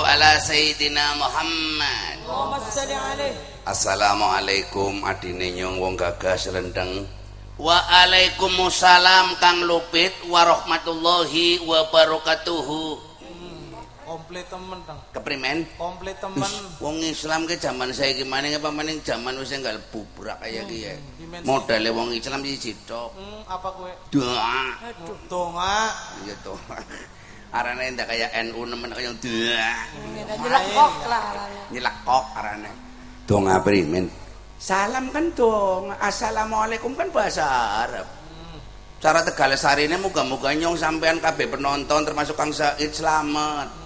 ala sayyidina Muhammad. Allahumma shalli alaihi. Assalamualaikum adine nyong wong gagas rendeng. Waalaikumsalam Kang Lupit warahmatullahi wabarakatuh. Komplit temen Kang. Keprimen? Komplit temen. Wong Islam ke zaman saiki maning apa maning zaman wis enggal bubrak kaya ki ya. Modele wong Islam siji tok. Apa kowe? Doa. Aduh, donga. Iya toh. Arane ndak kaya NU nemen kaya doa. Nyelekok lah. Nyelekok arane. Donga primen? Salam kan dong. Assalamualaikum kan bahasa Arab. Cara Tegal sarine muga-muga nyong sampean kabeh penonton termasuk Kang Said selamat.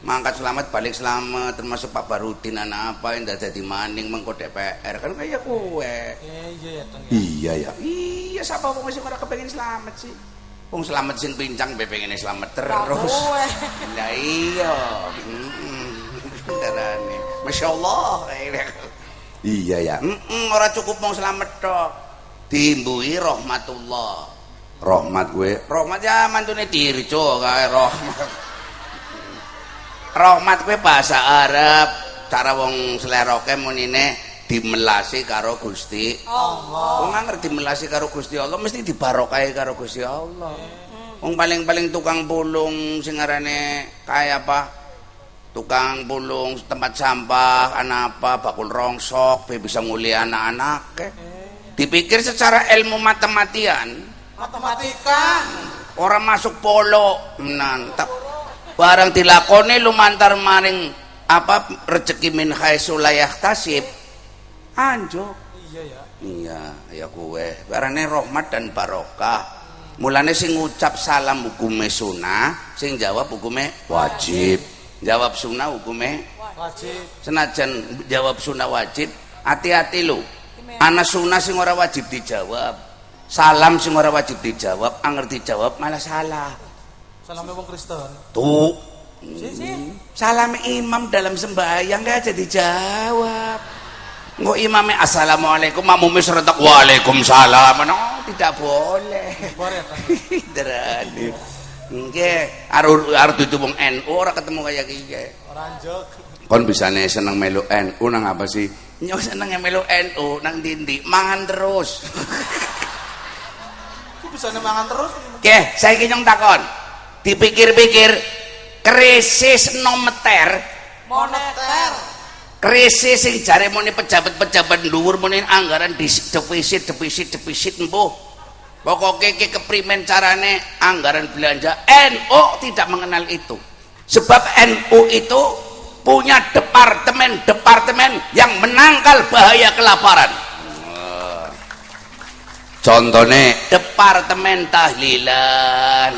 Mangkat selamat balik selamat termasuk Pak Barudin anak apa yang dadi maning mengko DPR kan kayak kowe. Iya ya Tang. Iya ya. Iya sapa wong sing ora kepengin selamat sih. Wong selamat sing pincang be pengene selamat terus. Lah iya. Darane. Masyaallah. Iya ya. Ora cukup wong selamat tok. Diimbuhi rahmatullah. Rahmat gue. Rahmat ya mantune dirjo kae rahmat. Rahmat gue bahasa Arab. Cara wong sleroke munine dimelasi karo Gusti Allah. Wong ngerti dimelasi karo Gusti Allah mesti dibarokahi karo Gusti Allah. Wong paling-paling tukang pulung sing arane kaya apa? Tukang pulung tempat sampah, anak apa bakul rongsok, bisa nguli anak-anak. Dipikir secara ilmu matematika, orang masuk polo, mantap. Barang dilakoni lumantar maring apa rezeki min haitsu la yahtasib. Anjo. Iya ya. Iya, ya kowe. Barane rahmat dan barokah. Mulane sing ngucap salam hukume sunah, sing jawab hukume wajib. Jawab sunah hukume wajib. Senajan jawab sunah wajib, hati-hati lho. Ana sunah sing ora wajib dijawab. Salam sing ora wajib dijawab, anger dijawab malah salah. Salamnya wong Kristen. Tuh. Salam imam dalam sembahyang gak aja dijawab. Engko imame assalamualaikum, makmume serentak waalaikumsalam. No, tidak boleh. Boleh kan? Derane. Nggih, arep dudu wong NU ora ketemu kaya iki. Ora njok. Kon bisane seneng melu NU nang apa sih? Nyok seneng melu NU nang ndi-ndi mangan terus. Ku bisa mangan terus. Nggih, saiki nyong takon. Dipikir-pikir krisis moneter krisis sing jare muni pejabat-pejabat dhuwur muni anggaran defisit mbuh pokoke iki keprimen carane anggaran belanja. NU tidak mengenal itu sebab NU itu punya departemen yang menangkal bahaya kelaparan. Contohnya departemen tahlilan,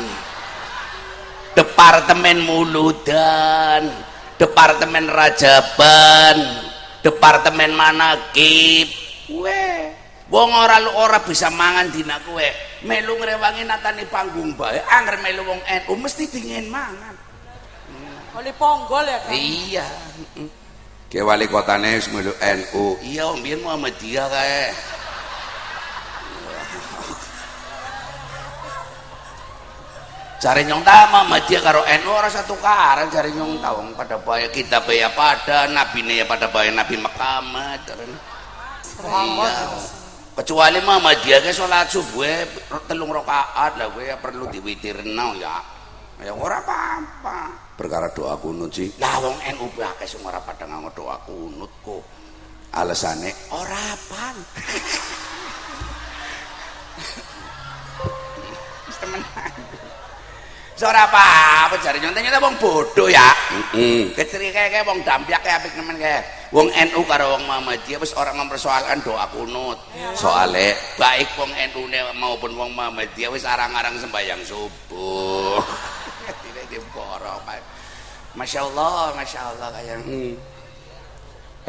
departemen muludan, departemen rajaban, departemen manakib. Wong ora bisa mangan dina kowe melu ngrewangi natani panggung bae angger melu wong NU mesti dingin mangan. Wali Ponggol ya kan? Iya. Ke wali kotane wis melu NU. Iya mbiyen Muhammadiyah kae. Cari nyong tama Muhammadiyah karo NU ora satu karan cari nyong tawang pada bae kita ya pada nabine ya pada bae Nabi Muhammad. Iya. Kecuali Muhammadiyah ke salat subuh 3 rakaat lah kowe perlu diwitirno ya. Ya ora apa-apa. Perkara doa kunut sih. Lah wong NU akeh sing ora pada nganggo doa kunut kok. Alasane ora apal. Temenan. Ora apa-apa jare nyontene wong bodoh ya. Heeh. Keciri kae wong dampyak kae apik nemen kae. Wong NU karo wong Muhammadiyah wis ora mempersoalkan doa kunut. Soale baik wong NU-ne maupun wong Muhammadiyah wis arang-arang sembahyang subuh. Tidak diporo. Masyaallah kayak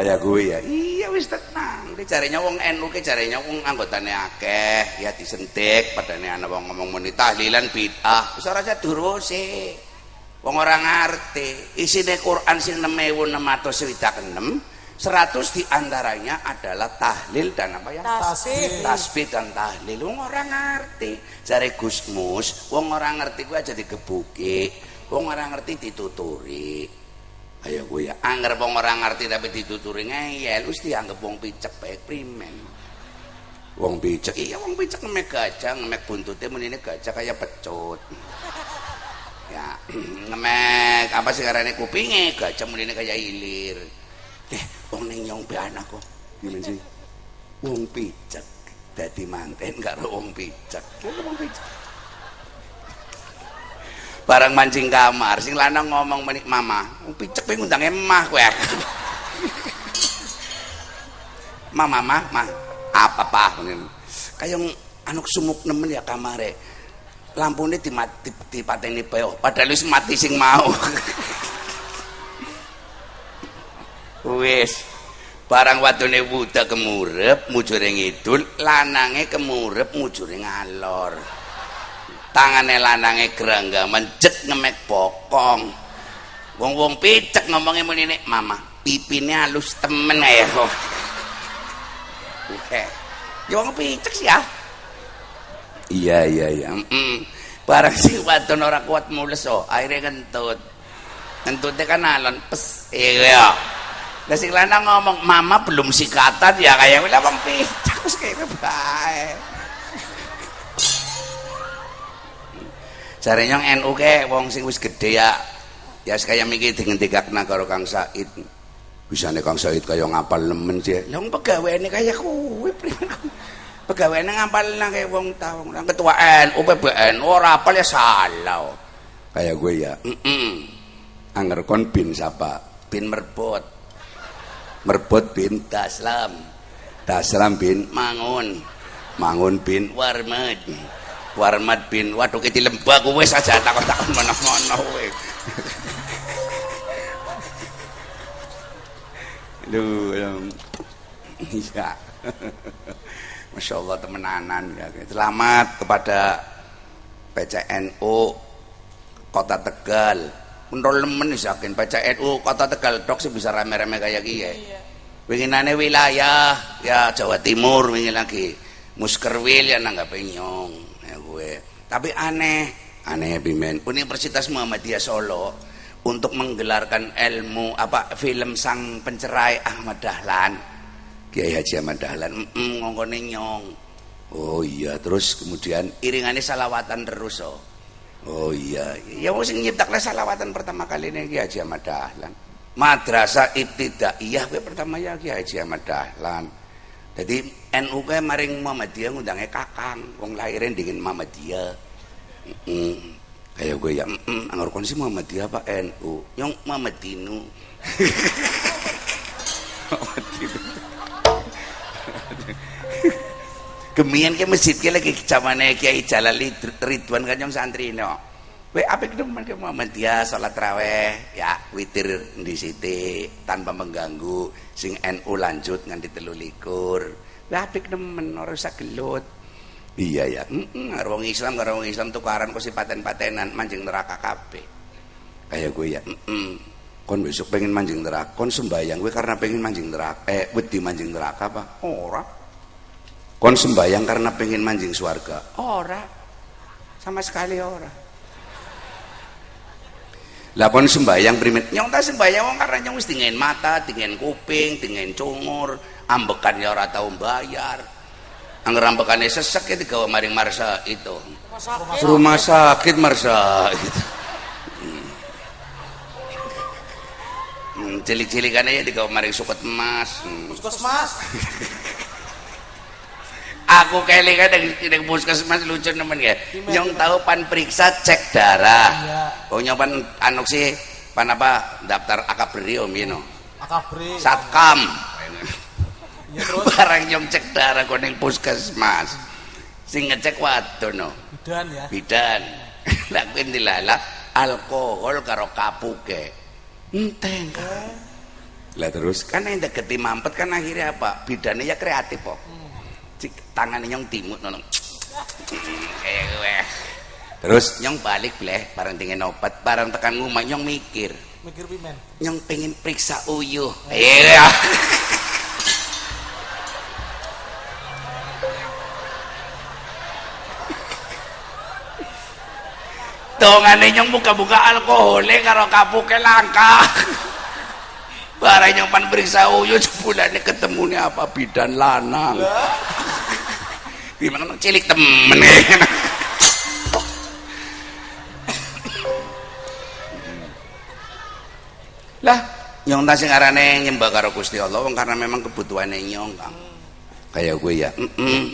kayak gue ya. Iya wis tenang. Ki jarene wong NU ki jarene wong anggotane akeh, ya disentik padane ana wong ngomong muni tahlilan bid'ah. Wis ora diurusi. Wong ora ngerti. Isine Quran sing 6666 100 diantaranya adalah tahlil dan apa ya? Tasbih dan tahlil. Wong ora ngerti. Jare Gus Mus, wong ora ngerti kuwi aja digebuki. Wong ora ngerti dituturi. Ayo gue ya, angger wong ora ngerti tapi dituturi ngeyel, wis dianggep wong picek bae primen. Wong picek, iya wong picek ngemek gajah, ngemek buntute menine gajah kaya pecut. Ya, ngemek apa sih karane kupinge gajah menine kaya ilir. Wong ning nyong be anakku. Gimana sih? Wong picek dadi manten karo wong picek. Wong picek. Barang mancing kamar sing lanang ngomong menik mama picek pengen ngundang emah kowe mama apa kayong anu sumuk nemen ya kamare lampune dipateni bae padahal wis mati sing mau wis barang wadone wuda kemurep mujure ngidul lanange kemurep mujure ngalor tangane lanange geranggaman jet ngemek bokong wong picek ngomongnya menine mama pipine halus temen ya kok oke ya wong picek sih ya iya barang si wadon ora kuat mules akhirnya ngentutnya kan alon pes iya lah sing lanang ngomong mama belum sikatan ya kayak wong picek wis kaya bae jare nyong NU ke wong sing wis gedhe ya kaya mikir dingendikakna karo Kang Said. Bisane Kang Said kaya ngapal nemen sih. Lah wong pegaweane kaya kuwi primen. Pegaweane ngapalna kaya wong tau nang ketua NU PBN ora apal ya salah. Kaya gue ya. Anger kon bin sapa? Bin merbot. Merbot bin Daslam. Daslam bin Mangun. Mangun bin Warmad. Warmat bin waduh kiti lembah kowe saja takon-takon mana-mana kowe. Duh, iya. Masya Allah temenanan ya. Selamat kepada PCNU Kota Tegal. Menurut lemen yakin PCNU Kota Tegal dok sih bisa rame-rame kayak gini. Winginane wilayah ya Jawa Timur wingi lagi. Muskerwil ya nanggap nyong. Tapi aneh Bimen Universitas Muhammadiyah Solo untuk menggelarkan ilmu film sang pencerai Ahmad Dahlan Kiai Haji Ahmad Dahlan ngongkone nyong oh iya terus kemudian iringannya salawatan terus oh iya ya wong sing nyiptakne salawatan pertama kali ini Kiai Haji Ahmad Dahlan madrasah ibtidaiyah kuwi pertama ya Kiai Haji Ahmad Dahlan jadi NU ke maring Muhammadiyah ngundangnya kakang wong lahirin dingin Muhammadiyah kayak gue ya anggar kondisi Muhammadiyah Pak NU yang Muhammadinu kemian ke masjid ke lagi kecamane Kiai Jalali Ridwan kan yang santri no apik demen ke Muhammadiyah salat raweh ya witir di sini tanpa mengganggu sing NU lanjut nganti 23 apik demen ora usah gelut iya ya karo wong Islam tukaran kok si paten-patenan manjing neraka kabeh kayak gue ya kon besok pengen manjing neraka kon sembayang gue karena pengen manjing neraka wedi manjing neraka apa ora kon sembayang karena pengen manjing surga ora sama sekali ora lah kon sembayang primet nyong ta sembayang wong karena nyong wis dingin mata dingin kuping dingin cungur ambekan ya ora tau bayar angger ambekane sesek ya digawa maring Marsa itu rumah sakit Marsa gitu cilik-cilikannya ya digawa maring suket emas puskesmas aku kelingan dengan puskesmas lucu nemen ya nyong tahu pan periksa cek darah oh nyong pan anu sih pan apa daftar akabri om you know akabri satcam ya, terus barang nyong cek darah kuning puskesmas sing ngecek wadon no bidan lakuin dilala alkohol karo kapuke enteng lah terus kan yang deketi mampet kan akhirnya apa bidannya ya kreatif kok tangan nyong timut nonong kayak gue terus nyong balik bleh barang tingin obat barang tekan rumah nyong mikir pimen nyong pengen periksa uyuh iya dongane nyong buka-buka alkohole karo kapuke langka barang yang pan periksa uyu jebulane ketemune apa bidan lanang. Gimana cilik temen. Lah nyong ta sing arane nyembah karo Gusti Allah wong karena memang kebutuhane nyong Kang. Kayak gue ya.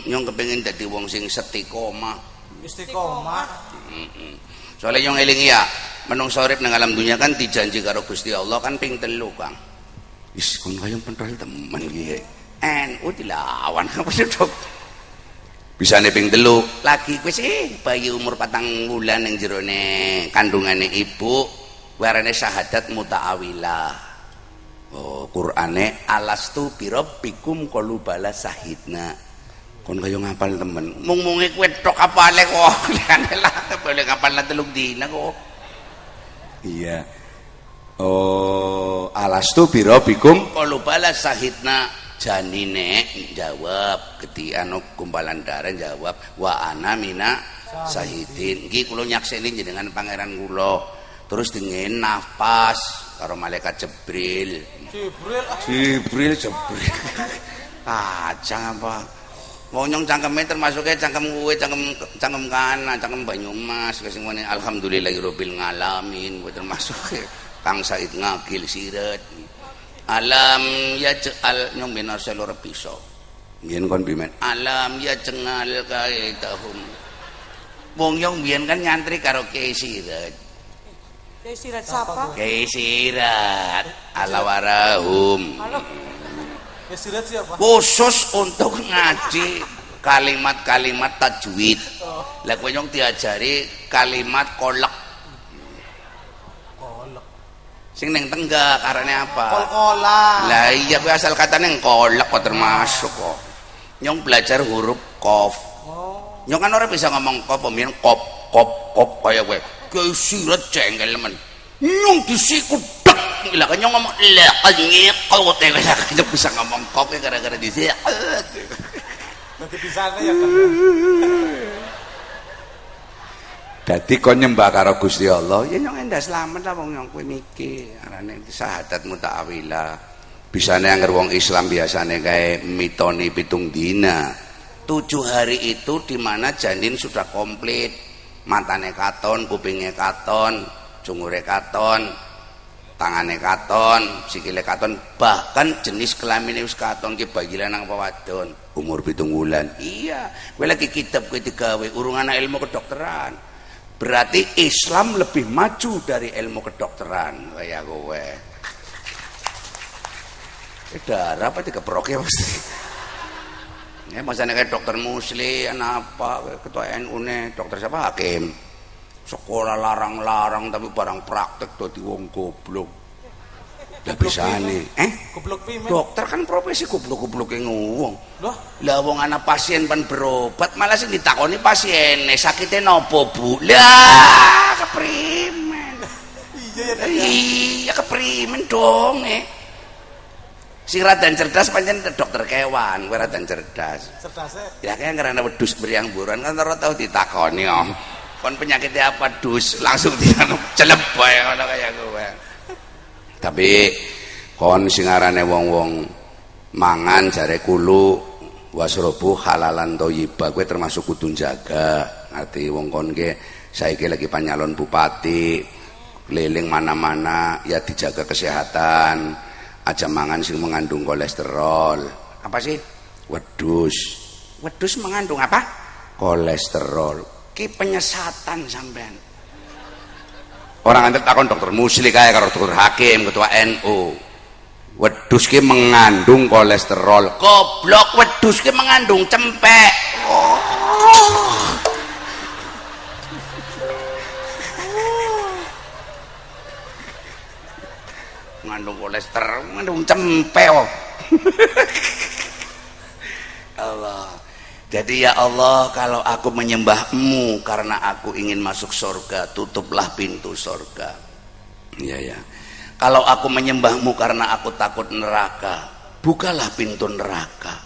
Nyong kepengin dadi wong sing istiqomah. Istiqomah. Soalnya nyong eling ya, menungso urip nang alam dunia kan dijanji karo Gusti Allah kan ping 3 Kang. Wis kon kaya pentol temen iki. NU dilawan apa sih Dok? Bisane ping 3 lagi kowe sih bayi umur 4 wulan ning jerone kandungane ibu warane syahadat muta'awilah. Oh, Qur'ane alastu birabbikum qalu bala sahidna. Kon kaya ngapal temen. Mung-munge kowe tok apale kok. Lah boleh ngapal 3 dina kok. Iya. Oh, alastu birabbikum qalu bala sahidna. Janine jawab ketiano kumpalan darah jawab wa ana mina sahidin. Iki kula nyakseni jenengan pangeran kula. Terus dingin nafas karo malaikat Jibril. Jibril. Kacang apa? Wong nyong cangkeme termasuknya cangkem kowe, cangkem kana, cangkem Banyumas, sing ngene alhamdulillahirabbil alamin, kuwi termasuk Kang Said ngagil siret. Alam ya ja'al nyong binasa loro piso. Biyen kon bimen. Alam ya cengal kaitahum. Wong nyong biyen kan nyantri karo Kiai Sirat. Sirat siapa? Kiai Sirat alawarahum. Halo. Sirat siapa? Khusus untuk ngaji kalimat-kalimat tajwid. Lah kowe nyong diajari kalimat kolek. Kolek. Sing ning tenggak karane apa? Kol-kola. Lah iya kowe asal katane kolek kok termasuk kok. Nyong belajar huruf qaf. Oh. Nyong kan ora bisa ngomong qaf, pemian kop kaya kowe. Kiai Sirat jengkel men. Nyong disikut dak. Lah kan nyong ngomong la ngikut kowe bisa ngomong kop gara-gara disikut. Nanti di sana ya kan. Dadi kon nyembah karo Gusti Allah, ya nyong endah slamet lah wong nyong kowe niki. Arane syahadat muta'awilah. Bisane angger wong Islam biasane kae mitoni 7 dina. 7 hari itu dimana janin sudah komplit. Matane katon, kupinge katon, cungure katon, tangane katon, sikile katon, bahkan jenis kelaminnya wis katon ki bayi lanang apa wadon, umur 7 wulan. Iya, kowe lagi kitab kowe digawe urung ana ilmu kedokteran. Berarti Islam lebih maju dari ilmu kedokteran kaya kowe. Darah apa dikeprok ya mesti. Ya masane kayak dokter Musli apa ketua NU ne dokter siapa Hakim. Sekolah larang-larang tapi barang praktek dadi wong goblok. Lah bisane. Goblok pimen. Dokter kan profesi goblok-gobloke wong. Loh, Lah wong ana pasien pan berobat malah sing ditakoni pasiene sakite nopo Bu? Lah keprimen. iya ya. Iya keprimen dong Sirat dan cerdas pancen dokter kewan, kowe dan cerdas. Cerdasnya. Ya kayak ngerana wedus beriang buruan kan ora tau ditakoni om. Kon penyakitnya apa dus langsung dia celep bae ngono kaya kowe. Tapi kon sing arane wong-wong mangan jare kulu wasrobu halalan thayyibah kowe termasuk kudu jaga. Ngerti wong kon ke saiki lagi panyalon bupati keliling mana-mana ya dijaga kesehatan. Aja mangan sing mengandung kolesterol. Apa sih? Wedhus. Wedhus mengandung apa? Kolesterol. Ki penyesatan sampean. Orang antar takon dokter Musli kaya karo dokter Hakim, ketua NU. Wedhus ki mengandung kolesterol. Goblok, wedhus ki mengandung cempek. Mengandung kolesterol, mengandung cempel. Allah. Jadi ya Allah, kalau aku menyembahmu karena aku ingin masuk surga, tutuplah pintu surga. Iya ya. Kalau aku menyembahmu karena aku takut neraka, bukalah pintu neraka.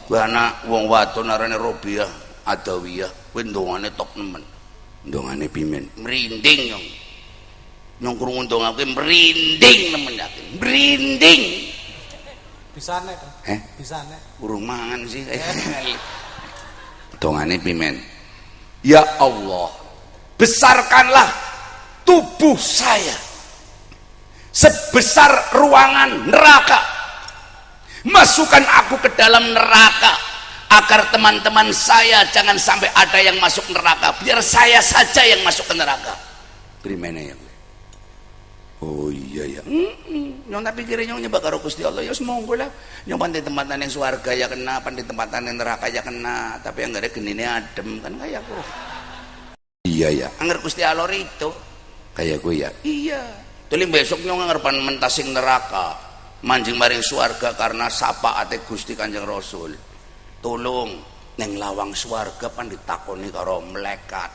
Karena wong wadon arane Robiah Adawiyah, kuwi ndongane top nemen. Ndongane pimen, merinding nyong. Nyong krungu ndonga kuwi merinding nemen yakin. Merinding. Bisane kan? Bisane. Urung mangan sih dongane pimen. Ya Allah, besarkanlah tubuh saya sebesar ruangan neraka. Masukkan aku ke dalam neraka agar teman-teman saya jangan sampai ada yang masuk neraka, biar saya saja yang masuk ke neraka. Primene ya. Oh iya ya. Nyong tak pikir nyong nyebak karo Gusti Allah ya semonggo lah. Nyong pandai tempatan yang swarga ya kena, pandai tempatan yang neraka ya kena, tapi yang gak ada genine adem kan kayak aku. Iya ya. Angger Gusti Allah itu kayak gue ya. Iya. Tuling besok nyong ngarpan mentasing neraka, manjing maring swarga karena sapa ate Gusti Kanjeng Rasul. Tolong neng lawang swarga pan ditakoni karo malaikat.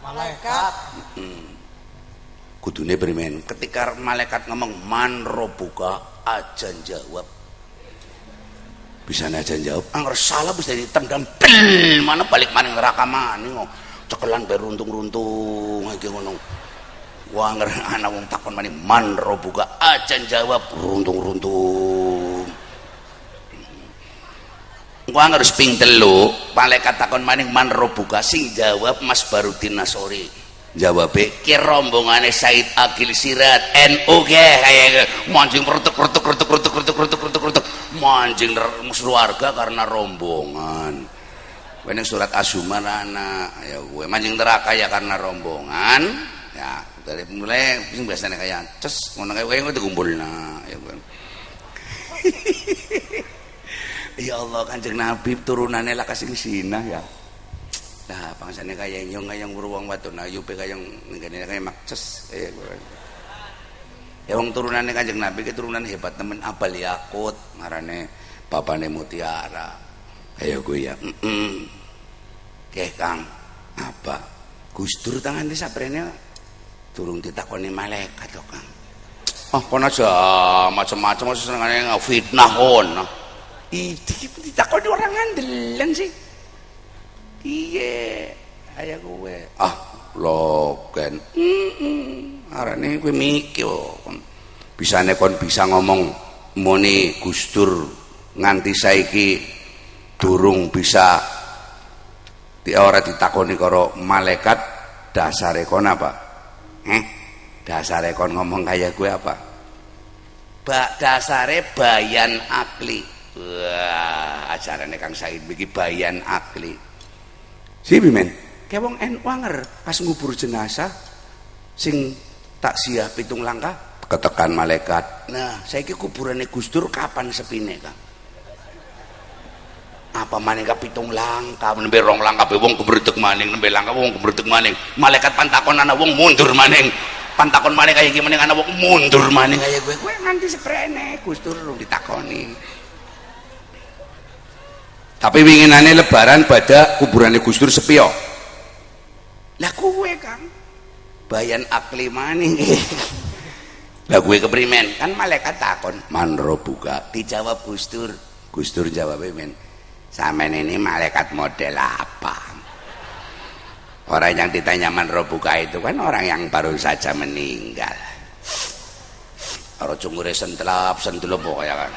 Malaikat. Kudune primen ketika malaikat ngomong man robuka aja jawab, bisa aja jawab angger salah bisa ditendang bel mana balik maning neraka maning cekelan beruntung-runtung iki ngono. Wah angger ana wong takon maning man robuka aja jawab runtung-runtung. Engko angger ping 3 malaikat takon maning man robuka sing jawab Mas Barudin Nasori. Jawabe ki rombongane Said Akil Sirat NU kayak mancing pertuk mancing swarga karena rombongan. Wene surat Az-Zumar anak ya gue mancing neraka ya karena rombongan. Ya dari mulai sing biasanya kayak ces ngono kae kowe dikumpulna ya gue. Ya Allah Kanjeng Nabi turunane lah kasing sinah ya. Nah, pangsane kaya nyong kayang beruang watu na yupe kayang ngene kaya makces ya wong turunane Kanjeng Nabi keturunan hebat temen Abal Yakut marane bapane Mutiara ayo gue ya Kang apa Gus Dur tangan di saprene turung ditakoni malaikat to Kang kon aja macam-macam senengane fitnah kon iki ditakoni orang ngandelan sih. Iya, ayah gue. Loken. Arane gue mikir bisane kon bisa ngomong muni Gus Dur nganti saiki durung bisa ora ditakoni karo malaikat dasare kon apa? Dasare kon ngomong kayak gue apa? Dasare bayan akli. Wah, acarane Kang Said iki bayan akli. Si bimen, kayak wong NU anger pas ngubur jenazah sing tak siap pitung langkah ketekan malaikat. Nah, saiki kuburane Gus Dur kapan sepine Kang? Apa maning pitung langkah nembe rong langkah be wong kebretek maning nembe langkah wong kebretek maning. Malaikat pantakon ana wong mundur maning. Pantakon maning kaya iki maning ana wong mundur maning kaya gue nganti seprene Gus Dur ditakoni. Tapi winginane lebaran pada kuburannya Gus Dur sepi yo. Lah kowe Kang bayan akli maning. Lah gue keprimen kan malaikat takon man robuka dijawab Gus Dur. Gus Dur jawab men sampean ini malaikat model apa? Orang yang ditanya man robuka itu kan orang yang baru saja meninggal. Karo cungure sentelap pokoknya kan.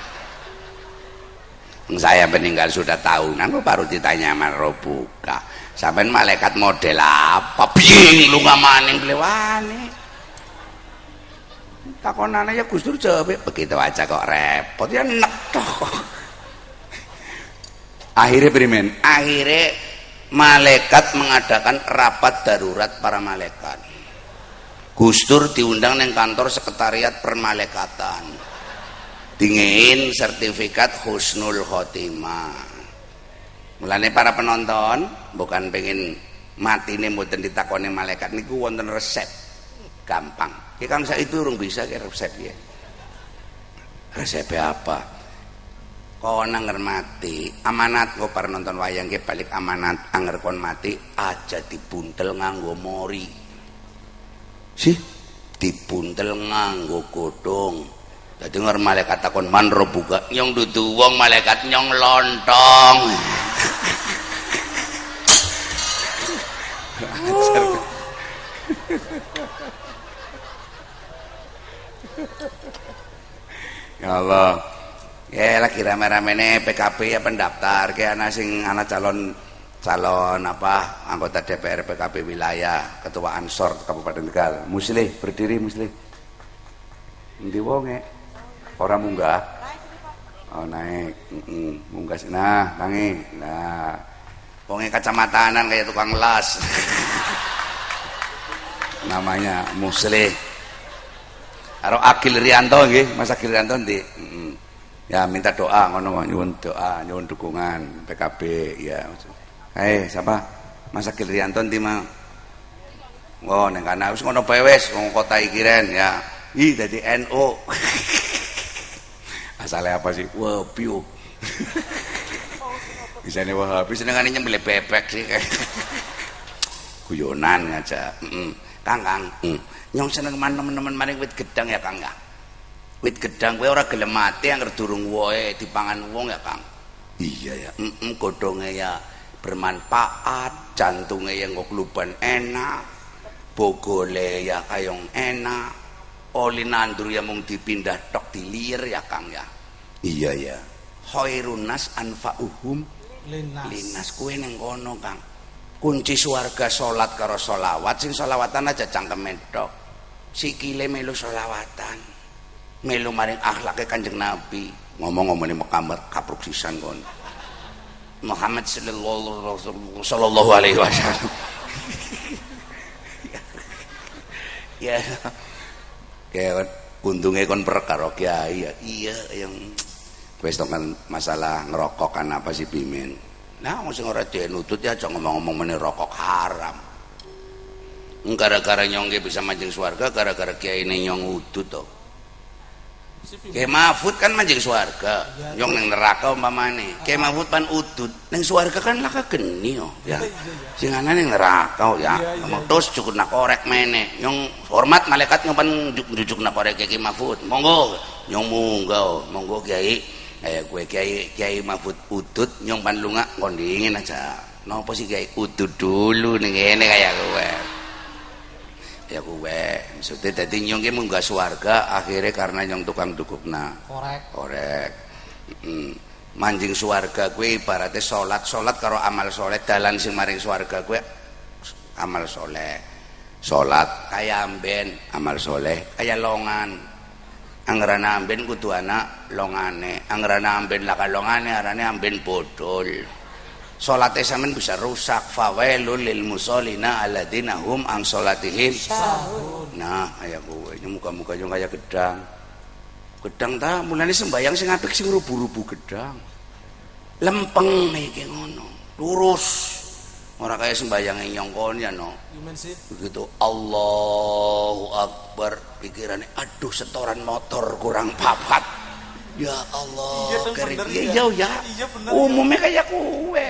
Saya meninggal sudah tahunan kok baru ditanya man robuka. Sampean malaikat model apa? Piye lu ngamaning blewani? Takonane ya Gus Dur jawab begitu aja kok repot ya nek toh. Akhirnya primen? Akhirnya malaikat mengadakan rapat darurat para malaikat. Gus Dur diundang neng kantor sekretariat permalaikatan. Dingin sertifikat husnul khotimah. Mulane para penonton bukan pengen mati nih mboten ditakoni malaikat niku wonten resep gampang. Ya Kang saya itu urung bisa ke resep ya. Resepnya apa? Kon anger mati, amanat kok para nonton wayang ke balik amanat anger kon mati aja dibuntel nganggo mori. Sih, dibuntel nganggo godhong. Dadi ngar malaikat takon man robuka nyong dudu wong malaikat nyong lontong. Ya Allah. Ya lagi rame-ramene PKB ya pendaftar ke ana calon apa anggota DPR PKB wilayah ketua Ansor Kabupaten Tegal. Muslih berdiri muslih. Endi wonge? Ora munggah. Oh naik. Munggah nah tangi. Nah. Wonge kacamatanan kayak tukang las. Namanya Muslih. Karo Agil Rianto nggih, Mas Agil Rianto ndi? Ya minta doa ngono, nyuwun doa, nyuwun dukungan PKB ya. Siapa? Mas Agil Rianto ndi mah? Oh ning kana wis ngono bae wis wong kota iki ren ya. Ih dadi NU. Asale apa sih? Wahabi. Bisane Wahabi senengane nyembelih bebek sih. Guyonan aja. Kang. Nyong seneng temen-temen maring wit gedang ya Kang ya. Wit gedang kowe ora gelem mati angger durung wohe dipangan wong ya Kang. Iya ya. Godhonge ya bermanfaat, jantunge yang ngokluban enak, bogole ya kayong enak, oli nandur ya mung dipindah tok dilir ya Kang ya. Iya ya. Khairun nas anfa'uhum linas kowe ning kono Kang. Kunci swarga salat karo selawat, sing selawatan aja cangkeme tok. Sikile melu selawatan. Melu maring akhlake Kanjeng Nabi, ngomong-ngomongin Muhammad kapruk sisan kon. Muhammad sallallahu alaihi wasallam. Ya. Ya untungnya kon perkara kiai ya. Iya yang wis kan masalah ngerokok kan apa sih Bimin. Nah sing ora denutut ya aja ngomong-ngomong meneh rokok haram. Gara-gara nyong bisa manjing swarga gara-gara kiai ini nyong udut to. Kiai Mahfud kan manjing swarga, nyong neng neraka umpamane. Kiai Mahfud pan udut, neng swarga kan laka geni yo, ya. Sing ana neng neraka ya. Terus cukup nak korek meneh. Nyong hormat malaikat nyong pan njujuk nak korek Kiai Mahfud. Monggo, nyong monggo Kiai. Gue Kiai Mahfud udut, nyong pan lunga kondingin aja. Napa sih Kiai udut dulu ning kene kaya kowe. Ya kowe maksudnya dadi nyong ki munggah swarga akhirnya karena nyong tukang dukukna korek manjing swarga kuwi ibaratnya salat karo amal soleh dalan sing maring swarga kuwi amal soleh salat kaya amben amal soleh kaya longan angrana amben kudu ana longane angrana amben laka longane arane amben bodol. Salate sampean bisa rusak. Fawailul lil musallina alladzina hum an salatihim sahun. Nah, kaya kowe muka-muka yo kaya gedang. Gedang ta mulane sembayang sing apik sing rubu-rubu gedang. Lempeng iki ngono. Lurus. Ora kaya sembayange nyongkon ya no. Begitu Allahu Akbar pikirane aduh setoran motor kurang papat. Ya Allah, iya ya. Umumnya kayak kowe.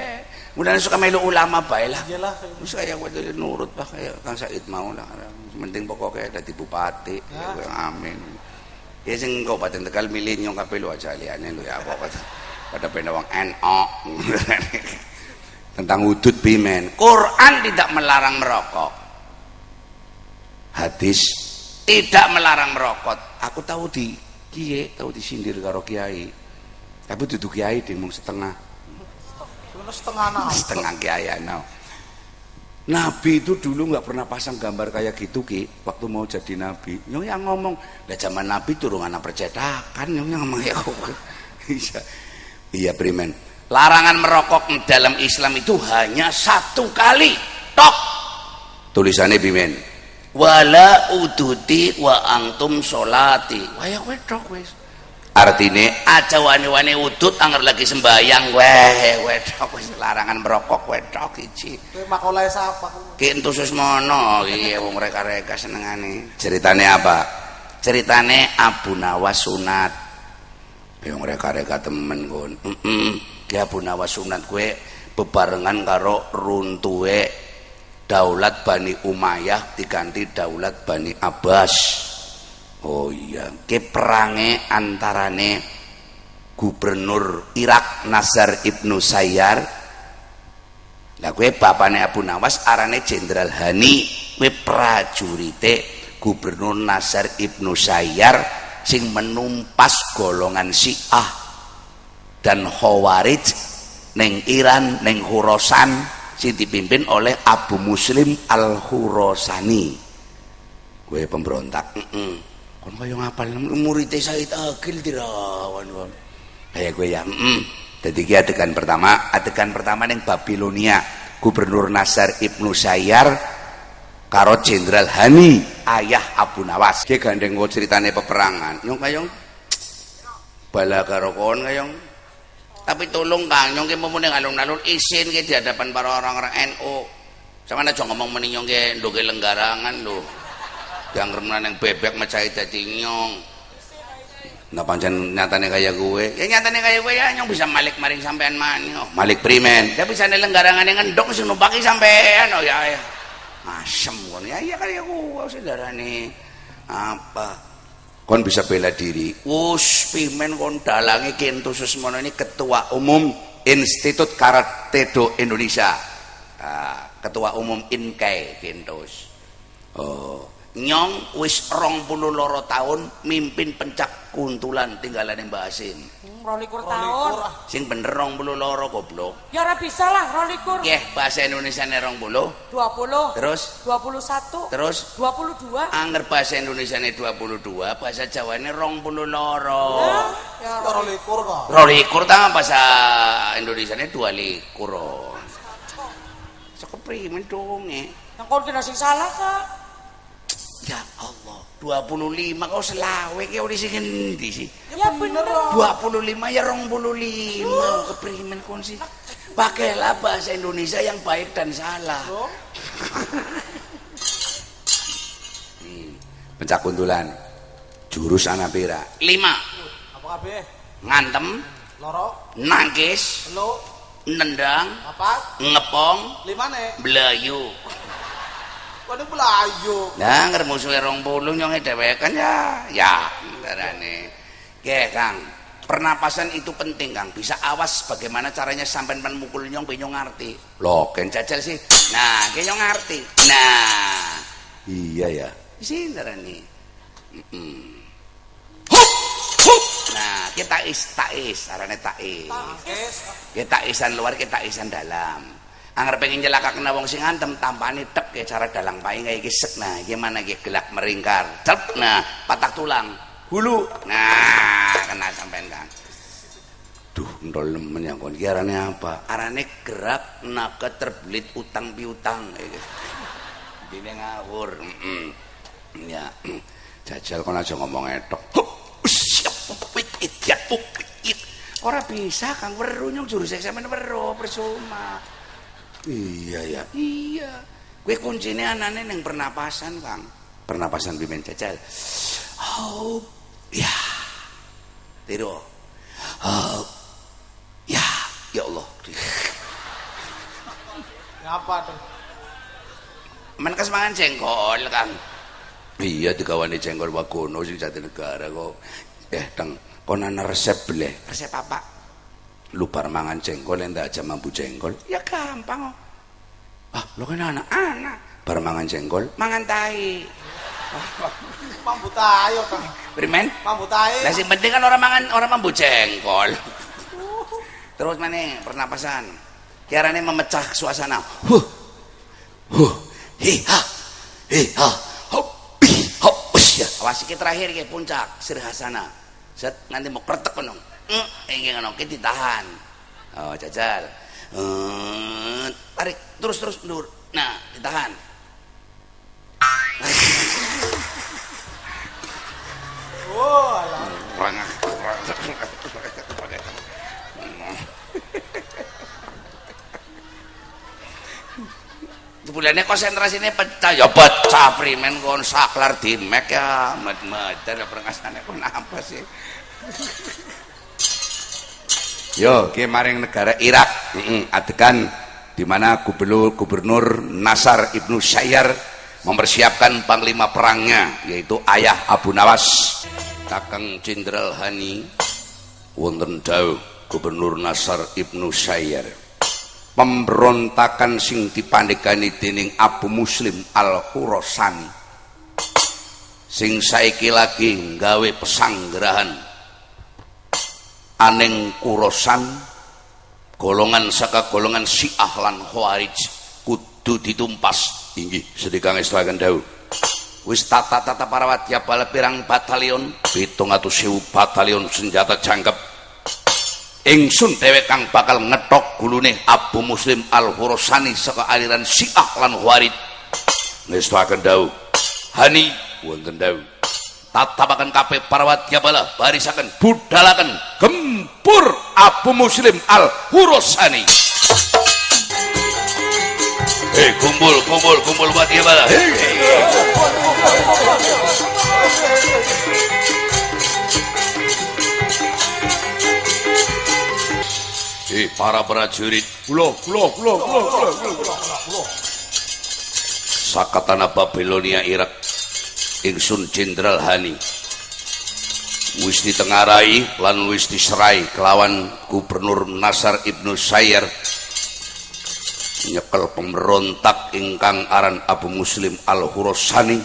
Mudah suka melu ulama bae lah. Terus kayak kowe nurut bah kayak Kang Said mau lah. Penting pokoknya dadi bupati. Ya, amin. Ya sing Kabupaten Tegal milih nyong kabeh lu aja liyane lu ya apa pada pena wong NU. Tentang wudud bimen. Quran tidak melarang merokok. Hadis tidak melarang merokok. Aku tahu di kiye tahu disindir karo kiai tapi duduk kiai ding mung setengah kiai no. Nabi itu dulu nggak pernah pasang gambar kayak gitu Ki waktu mau jadi nabi. Nyong yang ngomong lah zaman nabi turun anak percetakan nyong yang ngomong ya iya primen larangan merokok dalam Islam itu hanya satu kali tok tulisannya bimen wala uduti wa antum sholati waya wedok wis artine aja wani-wani udut anger lagi sembayang wedok wis larangan merokok wedok iki makolahe sapa ki entusus mono iki wong reka-reka senengane ceritane apa ceritane Abu Nawas sunat wong reka-reka temen kon ya Abu Nawas sunat kowe bebarengan karo runtuhe Daulat Bani Umayyah diganti Daulat Bani Abbas. Oh iya, ke perange antarane Gubernur Irak Nazar Ibnu Sayyar. Lah kowe bapane Abu Nawas arane Jenderal Hani, kowe prajurite Gubernur Nasar Ibnu Sayyar sing menumpas golongan Syiah dan Khawarij neng Iran, neng Khurasan sing dipimpin oleh Abu Muslim Al-Khurasani. Gue pemberontak. Kon kaya ngapal murid Said Agil dirawan kon. Kayak gue ya. Dadi iki adegan pertama ning Babilonia. Gubernur Nasar Ibnu Sayyar karo Jenderal Hani ayah Abu Nawas. Ki gandeng kok ceritane peperangan. Nyong kayong bala karo kon kayong. Tapi tolong Kang, nyong ki mumune ngalun-alun isin ki di hadapan para orang-orang NU. Sampeyan aja ngomong meni nyong ki ndoke lenggarangan lho. Yang remenan yang bebek mecahi dadi nyong. Nah pancen nyatane kaya gue. Ya nyatane kaya gue ya nyong bisa malik maring sampean maneh. Malik primen. Ya bisa lenggarangan yang ngendok sing numpaki sampean oh ya. Asem kon ya iya kaya gue saudarane. Apa? Kon bisa bela diri. Wus pimen kon dalange Kentus Susmono ini ketua umum Institut Karate Do Indonesia. Ketua umum INKAI Kentus. Oh nyong wis 22 tahun mimpin pencak kuntulan tinggalan Mbah Hasim. 22 tahun. Sing bener 22 goblok. Ya ora bisa lah 22. Nggih, bahasa Indonesiane 20. 20. Terus 21. Terus 22. Angger bahasa Indonesiane 22, bahasa Jawane 22. Ya 22 kok. 22 ta bahasa Indonesiane 22. Sekeprimen donge. Yang koordinasi salah Kak. Ya Allah, 25 kau selawe ki ora sing endi sih? Ya bener. 25 ya 25 keprimen kon sih. Pakailah bahasa Indonesia yang baik dan salah. Pencak kuntulan. Jurus ana pira? 5. Apa kabeh? Ngantem, Loro, nangkis, telu, nendang, papat, ngepong, 5 nek. blayu. Kone Melayu. Nah, ngger musuhe 20 nyonge dhewekan ya ndarane. Oke, Kang. Pernapasan itu penting, Kang. Bisa awas bagaimana caranya sampean mukul nyong nyong ngerti. Loh, ken jajal sih. Nah, ke nyong ngerti. Nah, iya ya. Sini ndarane. Hup, hup. Nah, kita tais, arane tais. Kita isan luar, kita isan dalam. Angger pengen nyelakaken wong sing antem tampane tek ke cara dalang paing kaya iki sek. Nah, gimana iki gelak meringkar. Cep. Nah, patah tulang. Hulu. Nah, kena sampean Kang. Duh, ndol nemen yang kon iki arane apa? Arane gerak naga terbelit utang piutang. Dene ngawur. Ya. Jajal kon aja ngomong etok. Ora bisa Kang weru nyong jurus sampean weru persuma. Iya ya. Iya. Kue kuncine anane ning pernapasan, Kang. Pernapasan pimen jajal. Oh, ya. Tiru. Oh. Ya, ya Allah. Ngapa tuh? Men kesemangan jengkol, Kang. Iya digawane jengkol Wagono sing Jatinegara kok. Dang, kon ana resep bleh. Resep apa? Lu bar mangan jengkol endak aja mampu jengkol. Ya gampang kok. Ah, lo kan anak-anak. Bar mangan jengkol, mangan tai. Mambu tayo Kang. Primen? Mambu tayo. Lah sing penting kan orang mangan, orang mampu jengkol. Terus mana pernapasan. Kiarane memecah suasana. Hiha. Hiha. Hopi. Hopus ya. Awas iki terakhir iki puncak Sirhasana. Set nanti mau kretek kono. Ingin ngono ki ditahan. Oh, jajal. Tarik terus mundur. Nah, ditahan. Oh, alah. Bulannya konsentrasinya pecah ya pecah primen kon saklar dimek ya med-meder prengasane kon apa sih. Yo, ki maring negara Irak. Adegan di mana gubernur Nasar Ibnu Sayyar mempersiapkan panglima perangnya yaitu ayah Abu Nawas. Kakang Jenderal Hani wonten dawuh Gubernur Nasar Ibnu Sayyar. Pemberontakan sing dipandhegani dening Abu Muslim Al-Khurasani sing saiki lagi gawe pesanggerahan aning kurosan golongan saka golongan Syiah lan Khawarij kudu ditumpas inggih sedekah ngestaken dawuh wis tata-tata para wadya bala pirang batalion 700.000 batalion senjata jangkep ingsun dhewe kang bakal ngetok gulune Abu Muslim Al-Khurasani saka aliran Syiah lan Khawarij ngestaken dawuh hani wonten dawuh tatapaken kabeh para wadya bala barisaken budalaken gempur Abu Muslim Al-Khurasani kumpul wadya bala para prajurit kula sakatana Babilonia Irak ingsun Jenderal Hani wis ditengarai lan wis diserai kelawan Gubernur Nasar Ibnu Sayyar nyekel pemberontak ingkang aran Abu Muslim Al-Khurasani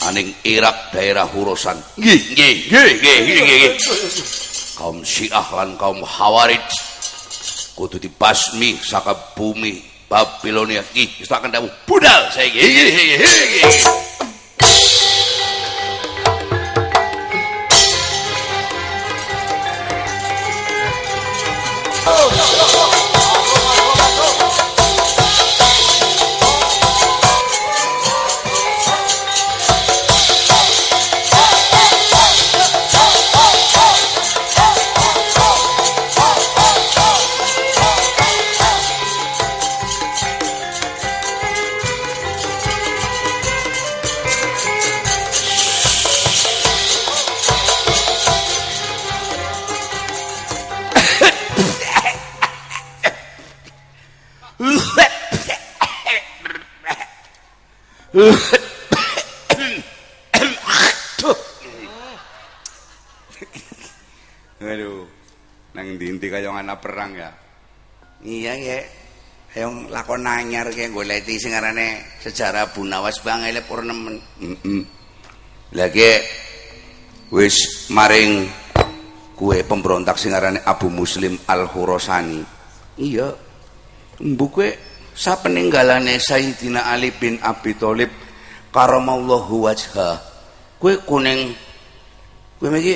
aning Irak daerah Khurasan nggih kaum Syiah lan kaum Khawarij kudu dibasmi saka bumi Babilonia iki wis tak kendhamu budal saiki aduh nang ndi kaya ana perang ya iya ya yang lakon anyar kayak goleti sing arane sejarah Abu Nawas Bang elep ornamen lagi wis maring kue pemberontak sing arane Abu Muslim Al-Khurasani iya mbuke sapeninggalane Sayyidina Ali bin Abi Thalib karamallahu wajha kue kuning kue iki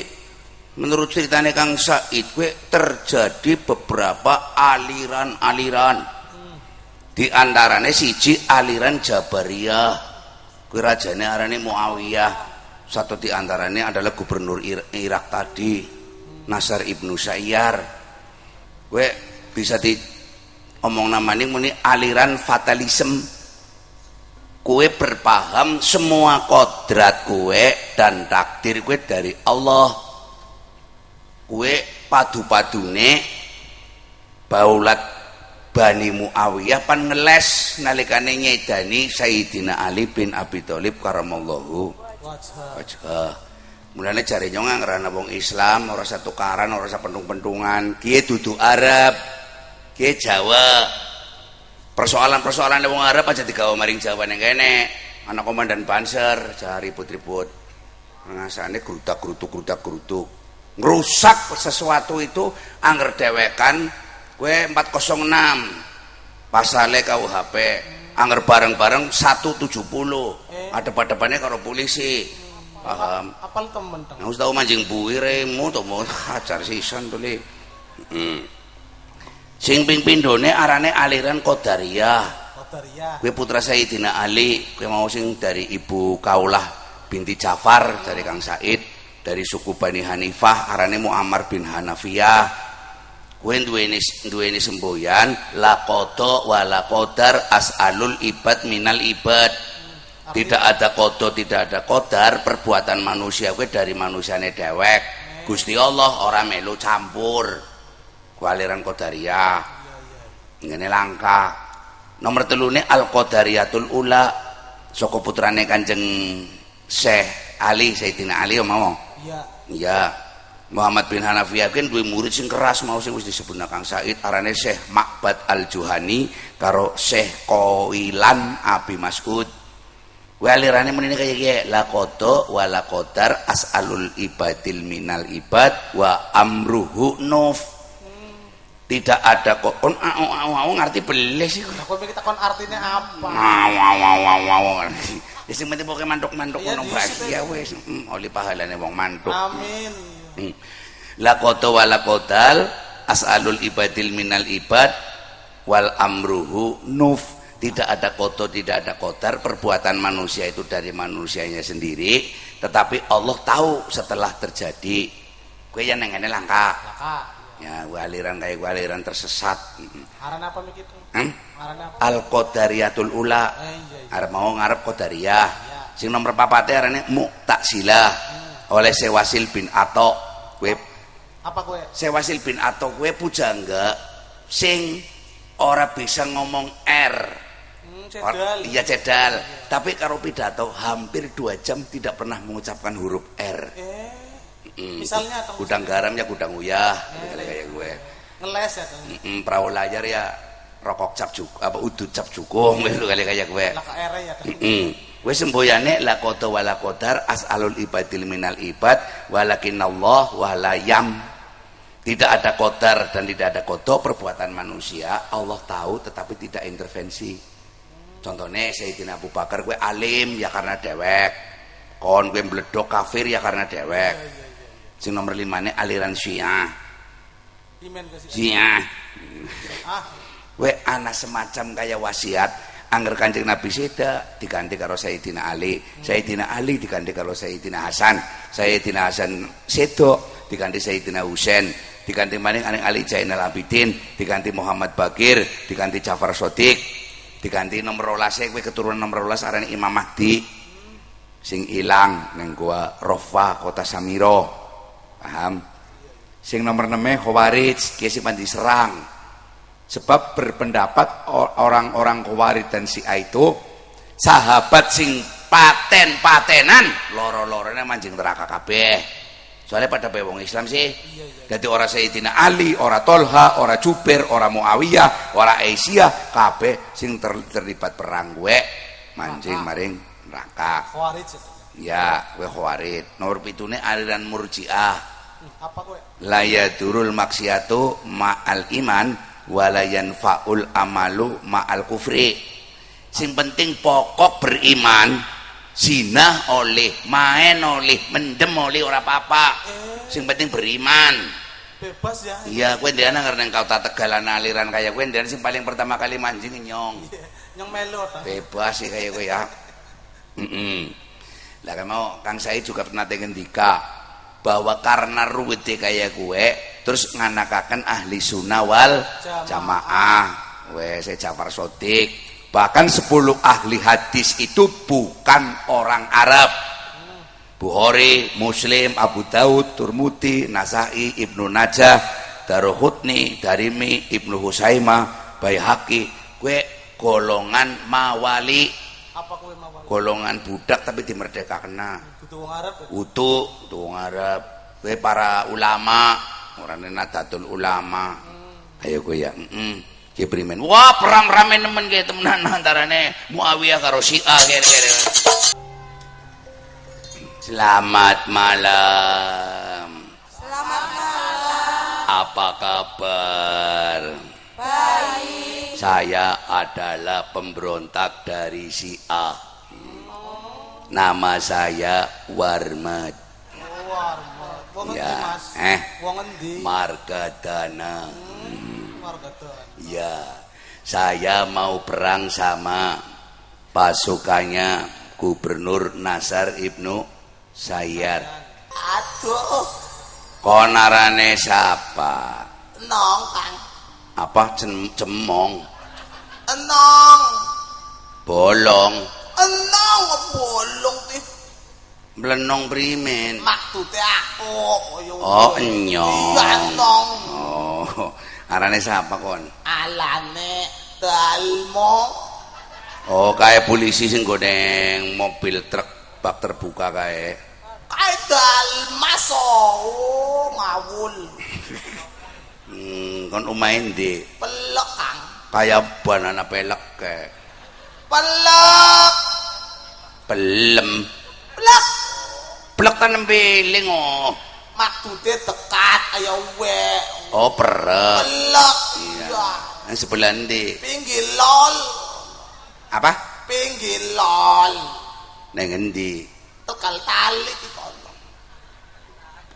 menurut ceritanya Kang Said kue terjadi beberapa aliran-aliran di antaranya siji aliran Jabariyah kue rajane arane Muawiyah satu di antaranya adalah gubernur Irak tadi Nasar Ibnu Sayyar kue bisa di omong namanya muni aliran fatalism kue berpaham semua kodrat kue dan takdir kue dari Allah kue padu-padune baulat Bani Muawiyah pan ngeles nalikane nyedani Sayyidina Ali bin Abi Thalib karamallahu wajha mulane jare nyong ngrana wong Islam ora satu tukaran ora sa pentung-pentungan kiye dudu Arab kiye Jawa persoalan-persoalan wong Arab aja digawa maring Jawa ning kene ana komandan Panzer jangan ribut-ribut ngasane grutak-grutuk ngerusak sesuatu itu angger dewekan kue 406 pasale KUHP angger bareng-bareng 170 adep-adepannya karo polisi paham apal temen nggak usah tahu mancing buiremu tuh mau hajar sisan tuh li sing pindone arane aliran Qadariyah kue putra Sayyidina Ali kue mau sing dari ibu Kaulah binti Ja'far dari Kang Said dari suku Bani Hanifah arane Muammar bin Hanafiyah kue duweni semboyan la qada wa la qadar as'alul ibad minal ibad tidak ada qada tidak ada qadar perbuatan manusia kue dari manusiane dewek Gusti Allah ora melu campur kualiran Qadariyah ngene langka nomor telune al Qadariyatul Ula saka putrane Kanjeng Syekh Ali Sayyidina Ali mau iya Muhammad bin Hanafiyah kan duwe murid sing keras mau sing wis disebutna Kang Said arane Syekh Ma'bad Al-Juhani karo Syekh Qailan Abi Mas'ud Walirane menini kaya kiye la qada wa la qadar as'alul ibadil minal ibad wa amruhu nuf. Tidak ada kok kon ngerti beles iku. Aku mikir takon artinya apa. Ya sing penting pokoke mantuk-mantuk ngono bahagia wis. Oli pahalane wong mantuk. Amin. La qada wa la qadal as'alul ibadil minal ibad wal amruhu nuf. Tidak ada koto, tidak ada kotar. Perbuatan manusia itu dari manusianya sendiri, tetapi Allah tahu setelah terjadi. Kue yang nengane langka. Ya, aliran kayak aliran tersesat. Aran apa begitu? Al qadariyatul ula. Arep mau ngarep qadariyah. Sing nomor 4 arane Mu'tazilah. Oleh Sewasil bin Atok. Kue apa kue? Sewasil bin Atok kue pujangga sing ora bisa ngomong R. Cedal. Iya cedal. Tapi karo pidato hampir 2 jam tidak pernah mengucapkan huruf R. Misalnya atau gudang garam ya gudang uyah, kayak gue. Ngeles ya. Perahu layar ya rokok cap juk apa udut cap jukung gitu kali kayak gue. Lah ke R ya. Gue semboyane la qada wa la qadar as'alul ibadil minal ibad walakinallah wa la yam. Tidak ada qadar dan tidak ada qada perbuatan manusia. Allah tahu tetapi tidak intervensi. Contohnya Sayyidina Abu Bakar gue alim ya karena dewek, kon gue meledok kafir ya karena dewek. Sing nomor 5 nih aliran Syiah. Syiah. Gue anak semacam kayak wasiat. Angger Kanjeng Nabi seda diganti karo Sayyidina Ali. Sayyidina Ali diganti karo Sayyidina Hasan. Sayyidina Hasan sedo diganti Sayyidina Husain. Diganti maning aning Ali Zainal Abidin. Diganti Muhammad Bakir. Diganti Ja'far Shadiq. Diganti nomor 12 kowe keturunan nomor 12 arane Imam Mahdi sing ilang ning gua Rofa kota Samiro, paham? Sing nomor 6 Khawarij ki sing diserang sebab berpendapat orang-orang Khawarij dan Syiah itu sahabat sing paten-patenan loro-lorone manjing neraka kabeh. Soalnya pada wong Islam sih. Jadi orang Sayyidina Ali, orang Tolha, orang Jubair, orang Muawiyah, orang Aisyah, kabeh sing terlibat perang gue mancing maring neraka. Khawarij. Ya, gue Khawarij. Nomor 7 aliran Murji'ah. Apa gue? La yadurul maksiatu ma'al iman wala yanfa'ul amalu ma'al kufri. Sing penting pokok beriman. Zina oleh, main oleh, mendem oleh ora apa-apa. Sing penting beriman. Bebas ya. Iya, kowe ndene karena engkau tak tegalan aliran kayak kowe ndene sing paling pertama kali mancing nyong. Nyong melo ta. Bebas sih kayak kowe ya. Lah kan mau Kang Said juga pernah ngendika bahwa karena ruwete kayak gue terus nganakaken ahli sunnah wal jamaah. Wes Ja'far Shadiq. Bahkan 10 ahli hadis itu bukan orang Arab. Bukhari, Muslim, Abu Daud, Turmudi, Nasai, Ibnu Najah, Daruqutni, Darimi, Ibnu Husaimah, Baihaqi. Kue golongan mawali. Apa kue mawali? Golongan budak tapi dimerdekakan. Kudu wong Arab. Utuh, wong Arab. Kue para ulama, orangnya Nadatul Ulama. Ayo kue ya. Kiprimen. Wah, perang rame nemen kayak temenan antarane Muawiyah karo Syiah kira-kira. Selamat malam. Selamat malam. Apa kabar? Baik. Saya adalah pemberontak dari Syiah. Nama saya Warmat. Warmat. Wong endi, Ya, Mas? Wong endi? Margadana. Margadana. Ya, saya mau perang sama pasukannya Gubernur Nasar Ibnu Sayyad. Aduh, Konarane siapa? enong Kang. Apa cemong? Enong. Bolong. Enong bolong tih. Melenong primen. Maksudnya aku koyo. Oh, enyong. Iya, enong. Oh, arane siapa kon? Alane Dalmo. Oh, kayak polisi sing godeng mobil truk bak terbuka kayak. Kae Dalmas oh, ngawul. Kon omahe ndi? Pelek Kang. Kayak banana pelek kayak. Pelek. Belum. Blek. Blek ta nembe oh. Maksude dekat ayo we. Oh, perep. Blek. Iya. Yang sebelah ndi? Pinggir lol. Apa? Pinggir lol. Nang endi? Tegal tali iki kono.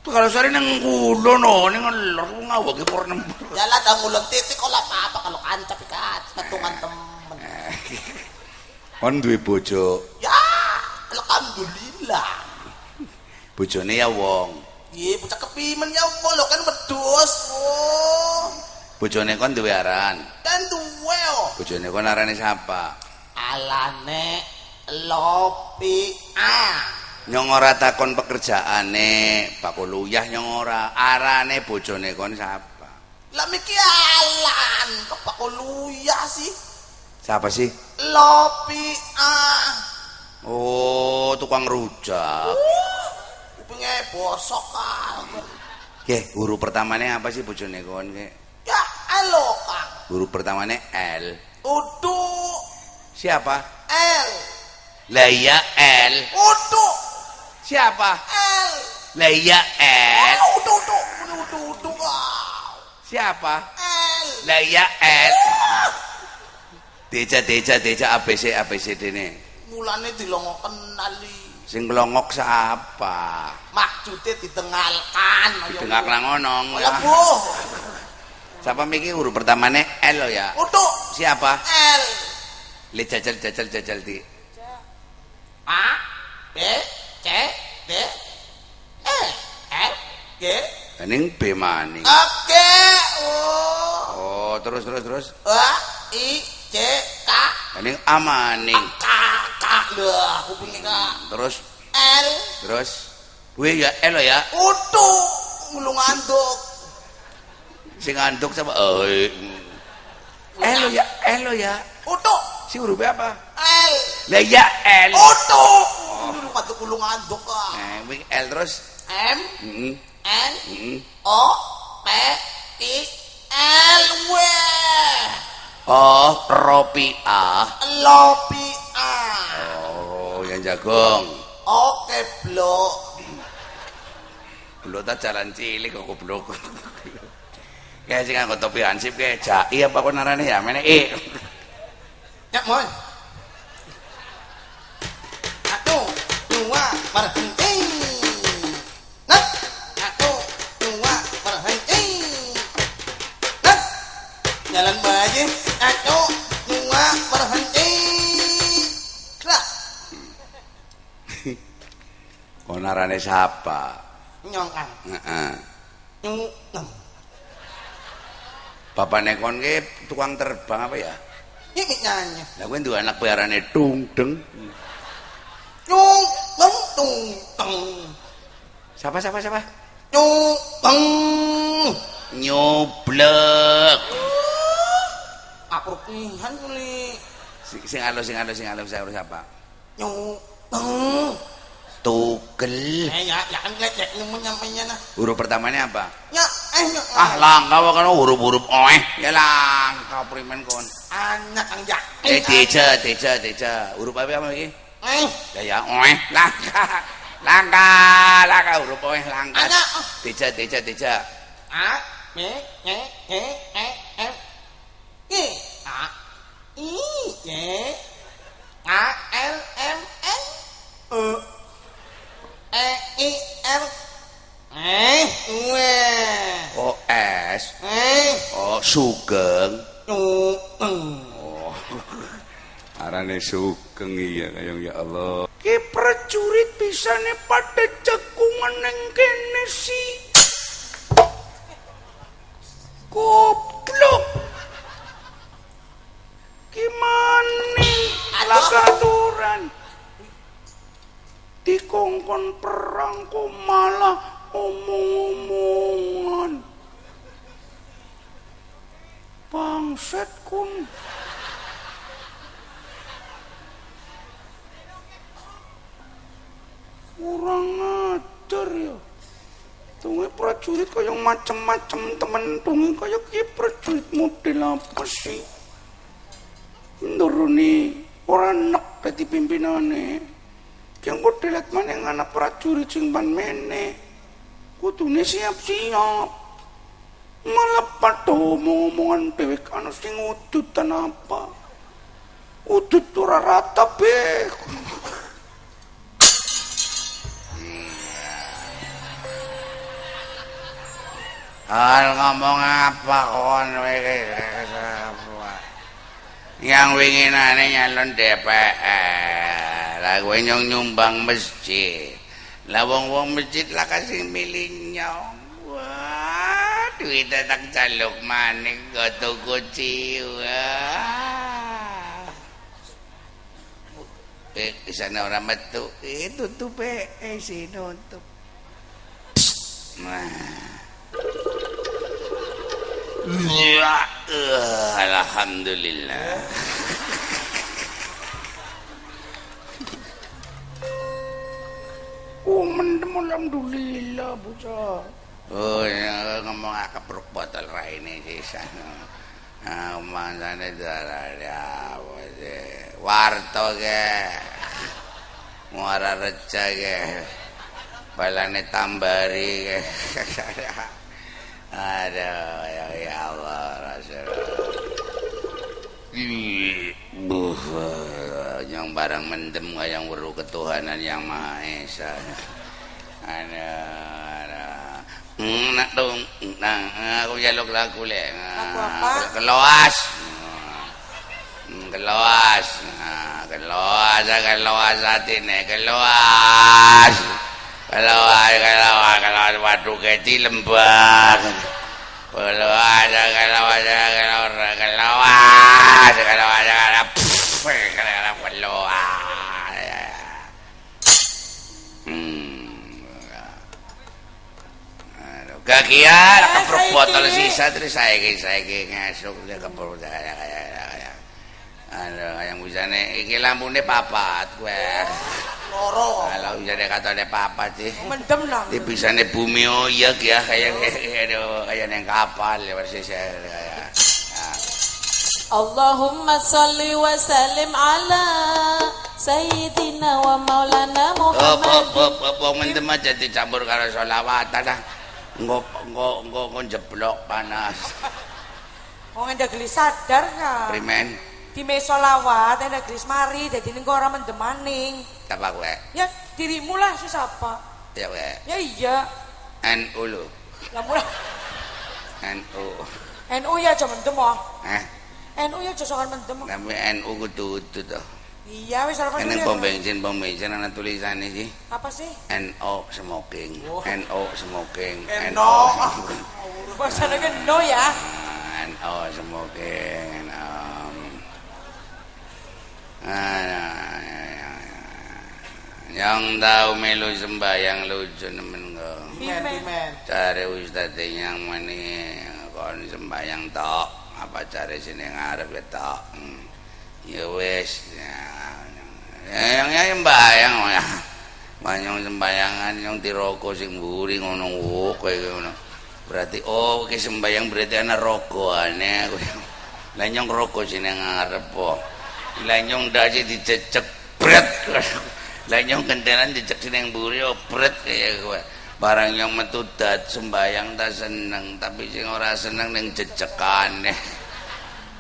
Tuh kalau sore nang kulo no, ning lor ngawake purnem. Ya lah dah ngulung titik kok lah apa kalau kancap ikat ketungan temen. Kon duwe bojo. Ya, alhamdulillah. Bojone ya wong. Iya, bocah kepimen ya Allah lo kan wedhus. Oh. Bojone kon duwe aran. Dan duwe oh. Bojone kon arane sapa? Alane Lopi A. Nyong ora takon pekerjaane, Pakuluyah nyong ora. Arane bojone kon sapa? Lah miki alan kepakuluyah sih. Siapa sih? Lopi A. Oh, tukang rujak. Kupinge bosok kan. Nggih, huruf pertamane apa sih bojone kon nggih? Ya, elo Kang. Huruf pertamane L. Udu Siapa? L. Lah iya L. Udu Siapa? L. Lah iya L. Udu. Siapa? L. Lah iya L. Deja ABC dene. Mulane dilongoken nali. Sing kelongok siapa? Maksude ditengalkan. Dengak nang ngono. Ya Bu. Siapa miki huruf pertamane L lo ya? Udu Siapa? L. Le jajal di. A B C D E F G Ning B maning. Oke. Oh, terus. A I C K Ning A maning. K lho kupinge Kak. Terus L. Duwe ya L lo ya? Udu ngulung anduk. Sing anduk siapa? Oh. L lo ya. Udu Si hurufnya apa? L. Lah ya L. Udu. Ngulung anduk ngulung anduk Kak. Wing L terus. M Heeh. N Heeh. O P I L W. Oh, Ropi A. Lopi A. Oh, yang jagung. Oke, blok. Blok tak jalan cilik kok goblok. Kayak sing nganggo topi hansip kayak jai apa kon arane ya meneh Ya, moy. Aku dua berhenti. Nah, aku dua berhenti. Nah, jalan bayi. Aku dua berhenti. Nah, kon arane siapa? nyongkan. Heeh. Nyong. Bapakne kon ki tukang terbang apa ya? Ini nyanyi. Lah kowe duwe anak piarane dung deng. Nyong, tung, tung. Siapa? Nyong, tung. Nyoblek. Apropihan kali. Sing alus siapa? Nyong, tung. Tugel. Ya kan lecek nyampainya nah. Huruf pertamanya apa? Ya, Langka wae kan huruf-huruf ya langka primen kon. anak ang ya. Teja. Huruf apa iki? Ya langka huruf langka. Anak. Teja. A B C D E F G A I J A L M N E I R W O S. Oh, Sugeng. Oh. Arane Sugeng iya kayong ya Allah. Ki prajurit pisane pada cekungan ning kene sih. Goblok. Gimana lakaturan? Dikongkon perang kok malah omong-omongan. Bangset kun. Kurang ajar ya. Tunge prajurit kaya macem-macem temen tunge kaya ki prajurit model apa sih? Ndurune ora enek dadi pimpinane. yang kodelat maneh anak prajurit sing pan meneh kudune siap-siap malah padha omongan dhewek ana sing udutan apa udut ora rata be Al ngomong apa kon iki yang winginane nyalon DPR lah kowe nyumbang masjid lah wong-wong masjid lah kasih milih nyong wah duit tak caluk maning go tuku ciwa sana orang metu tutup si nutup ya alhamdulillah mendem alhamdulillah bocah ya ngomong kepruk botol raine di sana manane darah warto ke muara reca ke balane tambari ke aduh ya Allah Rasulullah yang barang mendem yang weruh ketuhanan yang Maha Esa nak dong aku jaluk lagu le keloas atine keloas waduh kecil lembah keloas kakian keprok botol sisa terus saya ngasuk dia keprok kayak yang bisane iki lampune papat kowe loro kalau bisane katane papat sih mendem nang iki bisane bumi oyak ya kayak nang kapal ya persis kayak Allahumma sholli wa sallim ala sayyidina wa maulana Muhammad. Mendem aja dicampur karo sholawatan dah. Engko jeblok panas. Wong enda gelis sadar ka. Primen. Di mesolawat enda gelis mari dadi ning ora mendem maning. Apa kowe? Ya dirimu lah si siapa? Ya kowe. Ya iya. NU lu. Lah mula NU ya aja mendem oh. NU ya aja sokan mendem. Tapi NU kudu to. Iya wis ora perlu. Nang pom bensin ana tulisane sih. Apa sih? NO smoking. NO smoking. NO. Bahasane kan no ya. NO smoking. Yang tahu melu sembayang lucu nemen kok. Pimen. Cari ustaz yang mani kon sembayang tok. Apa cari sini ngarep ya tok. Ya wis yang sembayang ya banyak sembayangan yang dirokok sing mburi ngono kowe ngono berarti iki sembayang berarti ana rokokane lah nyong rokok sine ngarep po lah nyong dadi dicecek bret lah nyong kentelan dicecek sine mburi bret kaya kowe barang yang metu dat sembayang ta seneng tapi sing ora seneng ning jejekane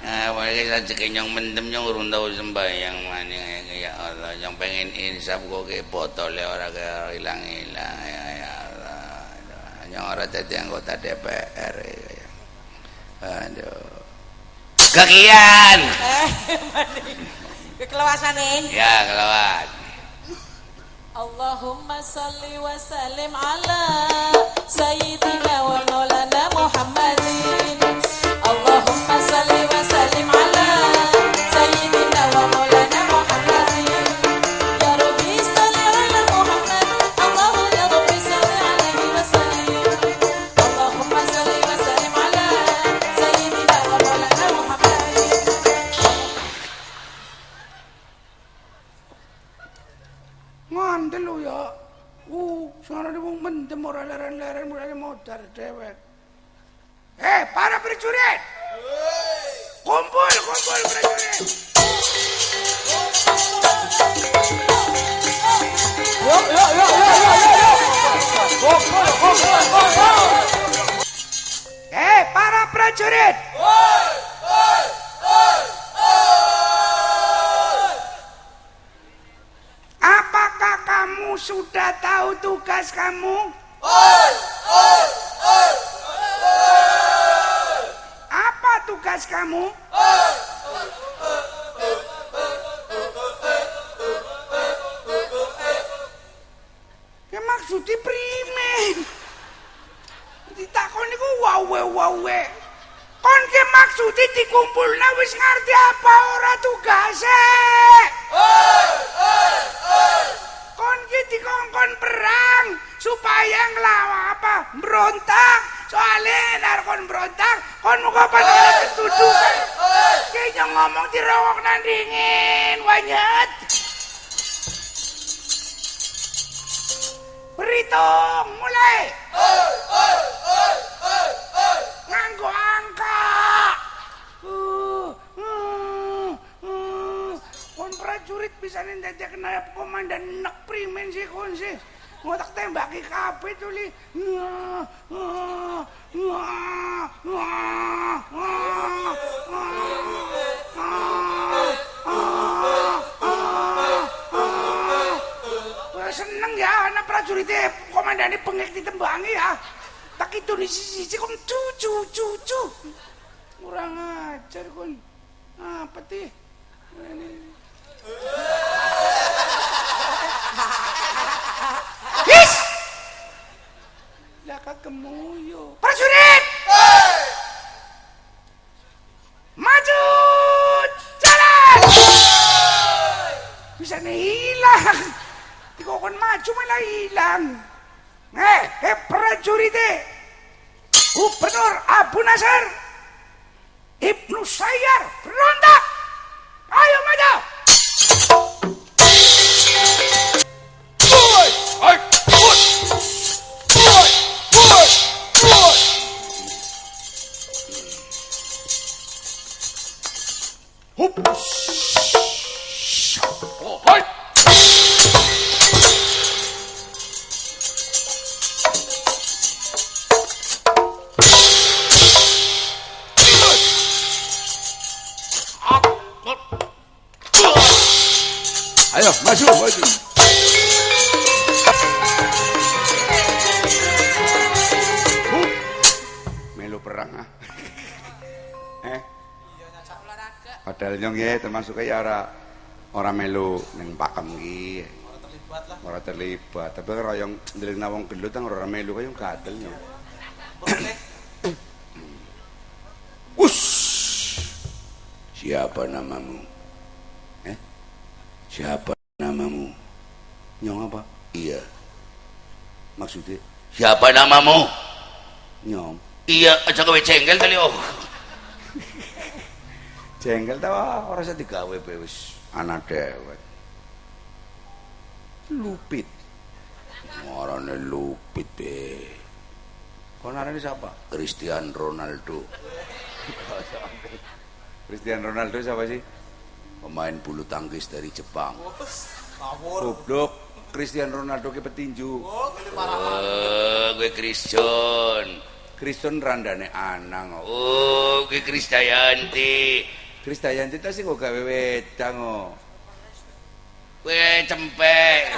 wajah saja kenyang mendem yang urung tahu sembahyang mana ya Allah yang pengen insaf kok ke botolnya orang ke hilang ya Allah yang orang jadi anggota DPR ya aduh kakian kekelawasan ini ya kelewat Allahumma salli wa sallim ala sayyidina wa maulana Muhammadin Allahumma salli wa sallim ala sayyidina wa maulana Muhammadin ya Rabbi salli ala Muhammad Allah ya Rabbi salli alaihi wa sallim Allahumma salli wa sallim ala sayyidina wa maulana Muhammadin ngandel lo ya sana di wong mendem ora leren-leren mulai modar dewek para prajurit kumpul prajurit Para prajurit. Apakah kamu sudah tahu tugas kamu? Apa tugas kamu? Ya maksudnya primen. Ditakon niku wawe. Kon ki maksudnya dikumpulna wis ngerti apa ora tugase? Kon ki dikongkon perang supaya nglawan apa? Berontak. Soalnya nek kon berontak, kon muga panjenengan ketudukan. Ki nyong ngomong dirowok nang dingin, wanyet. Berhitung, mulai. Nganggo angka. Kon prajurit bisa nendajak kena komandan nek primen sih kon sih. Ngotak tembaki kabeh tuli. Seneng ya anak prajuritnya komandane pengek ditembangi ya. Tak itu di sisi kon cucu. Kurang ajar kon. Apa tih? His! Laka kemuyo. Prajurit! Maju! Jalan! Bisa hilang. Dikokon maju malah hilang. Prajurit Gubernur Abu Nasr Ibnu Sayyar berontak. Ayo maju. Ayo maju. Melu perang ah. Padahal nyong ya termasuk ya ora melu ning pakem iki. Ora terlibat. Tapi ora yang ndeleng wong gendut nang ora melu kaya gatel nyong. Siapa namamu? Siapa namamu? Nyong apa? Iya. Maksudnya siapa namamu? Nyong. Iya, aja kowe jengkel kali oh. Jengkel ta ora usah digawe wis ana dhewek. Lupit. Marane Lupit be. Kon arane siapa? Cristiano Ronaldo. Cristiano Ronaldo siapa sih? Pemain bulu tangkis dari Jepang. Goblok, Cristiano Ronaldo ke petinju. Gue Kriston randane anang. Oh, gue Krisdayanti. Krisdayanti ta sing kok gawe wedang kok. Gue cempek.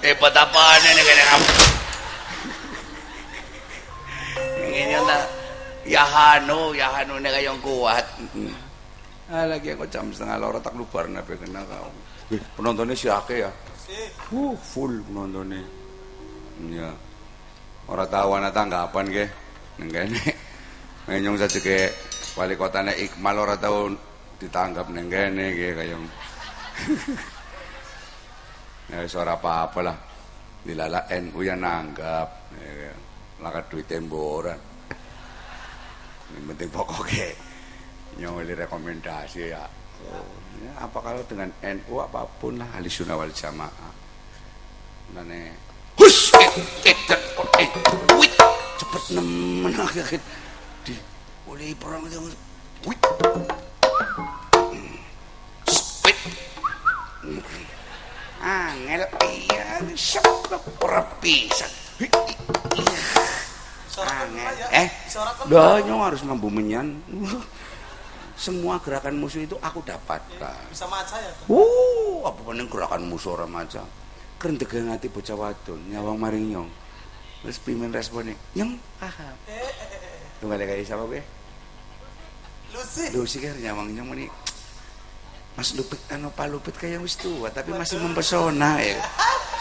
Hebat apaan ini kayaknya kamu? Ini na Yahanu ini kayong kuat. Lagi aku jam 3:30 tak lubar nabe kena kau. Penontonnya si Ake ya. Full penontonnya. Ya. Orang tahu anak tanggapan ke? Nenggene. Menyong saja ke wali kotanya Iqmal orang tahu ditanggap nenggene ke kayong. Ya suara apa-apa lah dilala NU yang nanggap laka duit temboran yang penting pokoknya nyoli rekomendasi ya. Oh, ya apa kalau dengan NU apapun lah ahli sunnah wal jamaah. Nane hus wit cepet nemen akhir di oleh perang itu wit spit angel iya sok perpisan dah nyong harus mampu menyan. Semua gerakan musuh itu aku dapatkan. Bisa maca ya? Apa paling gerakan musuh orang maca. Keren tegang hati bocah wadon nyawang maring nyong. Terus pimen responnya, nyong paham. Tunggal kayak siapa be? Lucy kan nyawang nyong ini. Mas Lupit Pak Lupit kayak wis tua tapi masih mempesona ya.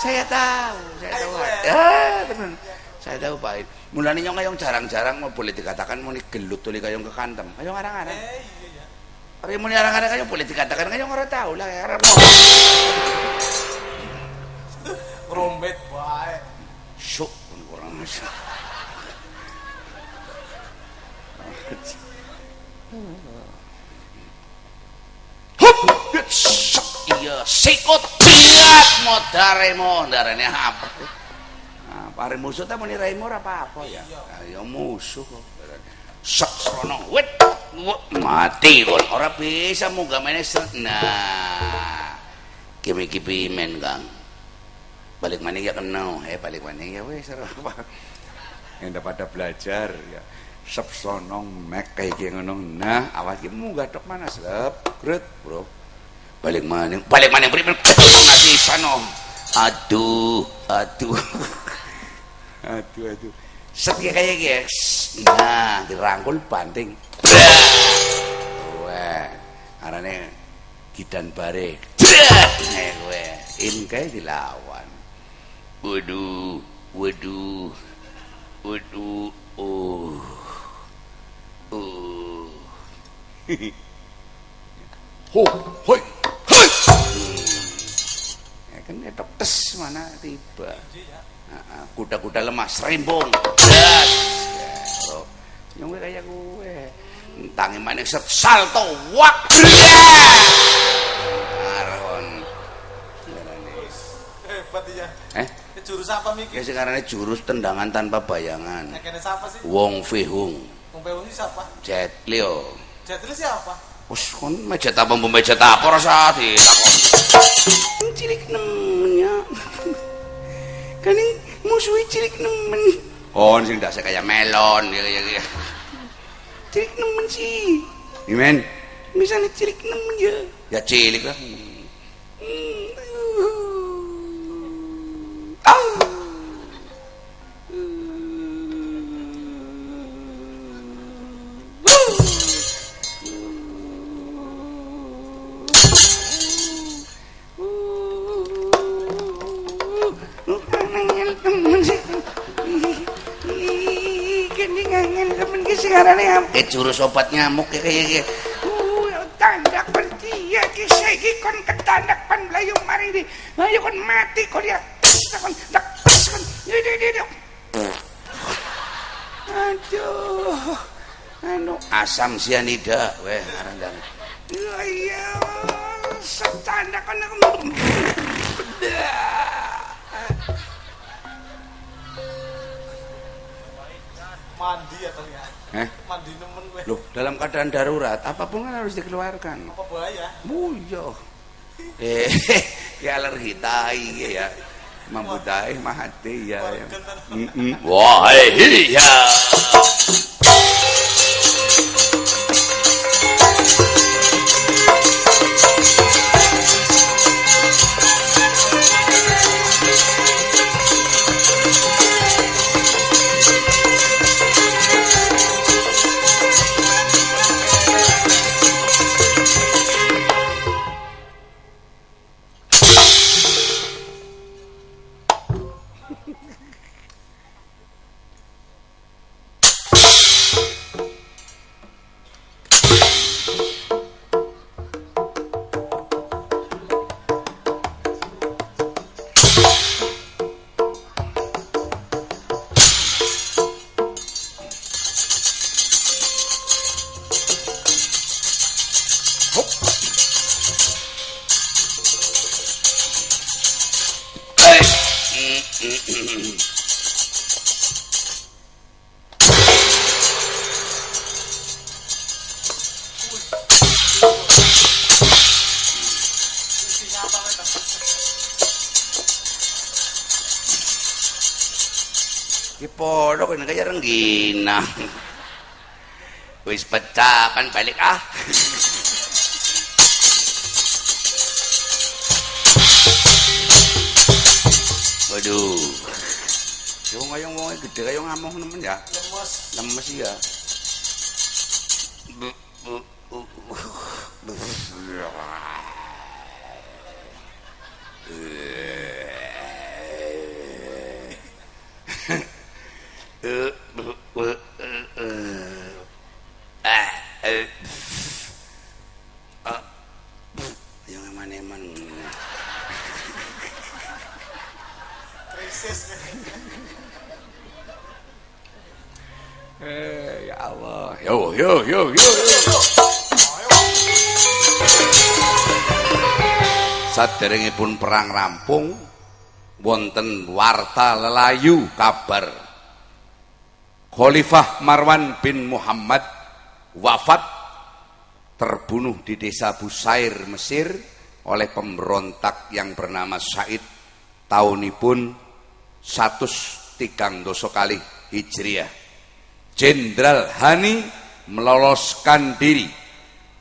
Saya tahu. Ya, teman. Saya tahu Pak. Mulane nyong kayong jarang-jarang mau boleh dikatakan mau gelut tuli kayong ke kantem. Kayong arang-arang. Iya. Tapi mau arang-arang kayong boleh dikatakan kayong ora tahu lah ya. Rombet bae. Syuk kurang aja. Hup, iya sikut biat modaremo darane apa? Pare musuh ta muni raimu ora apa-apa ya. Ya musuh kok. Sak srono wit mati kon. Ora bisa munggah meneh. Nah. Kimi pimen Kang. Balik maning ya kenal. Balik maning ya wis apa. Yang pada belajar ya. Sep sonong mek kayak ngono. Nah, awas ki munggah tok mana sep. Grut, Bro. Balik maning primen. Nasi sano. Aduh. Aduh. Setia kayak guys. Nah, dirangkul banting. Wah, arane Gidan Bare. Gue inkai dilawan. Waduh. Hoi. Ya kan etok tes mana tiba. Kuda-kuda lemas rembong das nyong kayak gue entangi maning salto wak aron hebat ya. Jurus apa mikir? Ya sekarang jurus tendangan tanpa bayangan. Kene siapa sih? Wong Fihung. Wong Fihung siapa? Jet Leo. Jet Li siapa? Wes kon mejet apa rasa ditakon. Cilik nemenya. Kan musuh cilik nemen. Oh, sing ndak kayak melon ya. Cilik nemen sih. Imen, misalnya cilik nemen ya. Ya cilik lah. Jurus obat nyamuk kayak tandak pentia kisah kon ketandak pan melayu mari di ayo kon mati kon ya kon aduh anu asam sianida weh arandan iya setandak kon mandi atau ya? Mandi nemen gue. Loh, dalam keadaan darurat, apapun kan harus dikeluarkan. Apa bahaya? Buyo. Ya alergi tai ya. Mambudai mahati ya. Wah, iya. Ki padha kene kaya renggina. Wis pecah kan balik ah. Waduh. Yo ngayong wong gede kaya ngamuh nemen ya. Lemes ya. Yang eman-eman krisis ya Allah yo saderengipun perang rampung wonten warta lelayu kabar Khalifah Marwan bin Muhammad wafat terbunuh di desa Busair Mesir oleh pemberontak yang bernama Said tahunipun 130 kali Hijriah. Jenderal Hani meloloskan diri.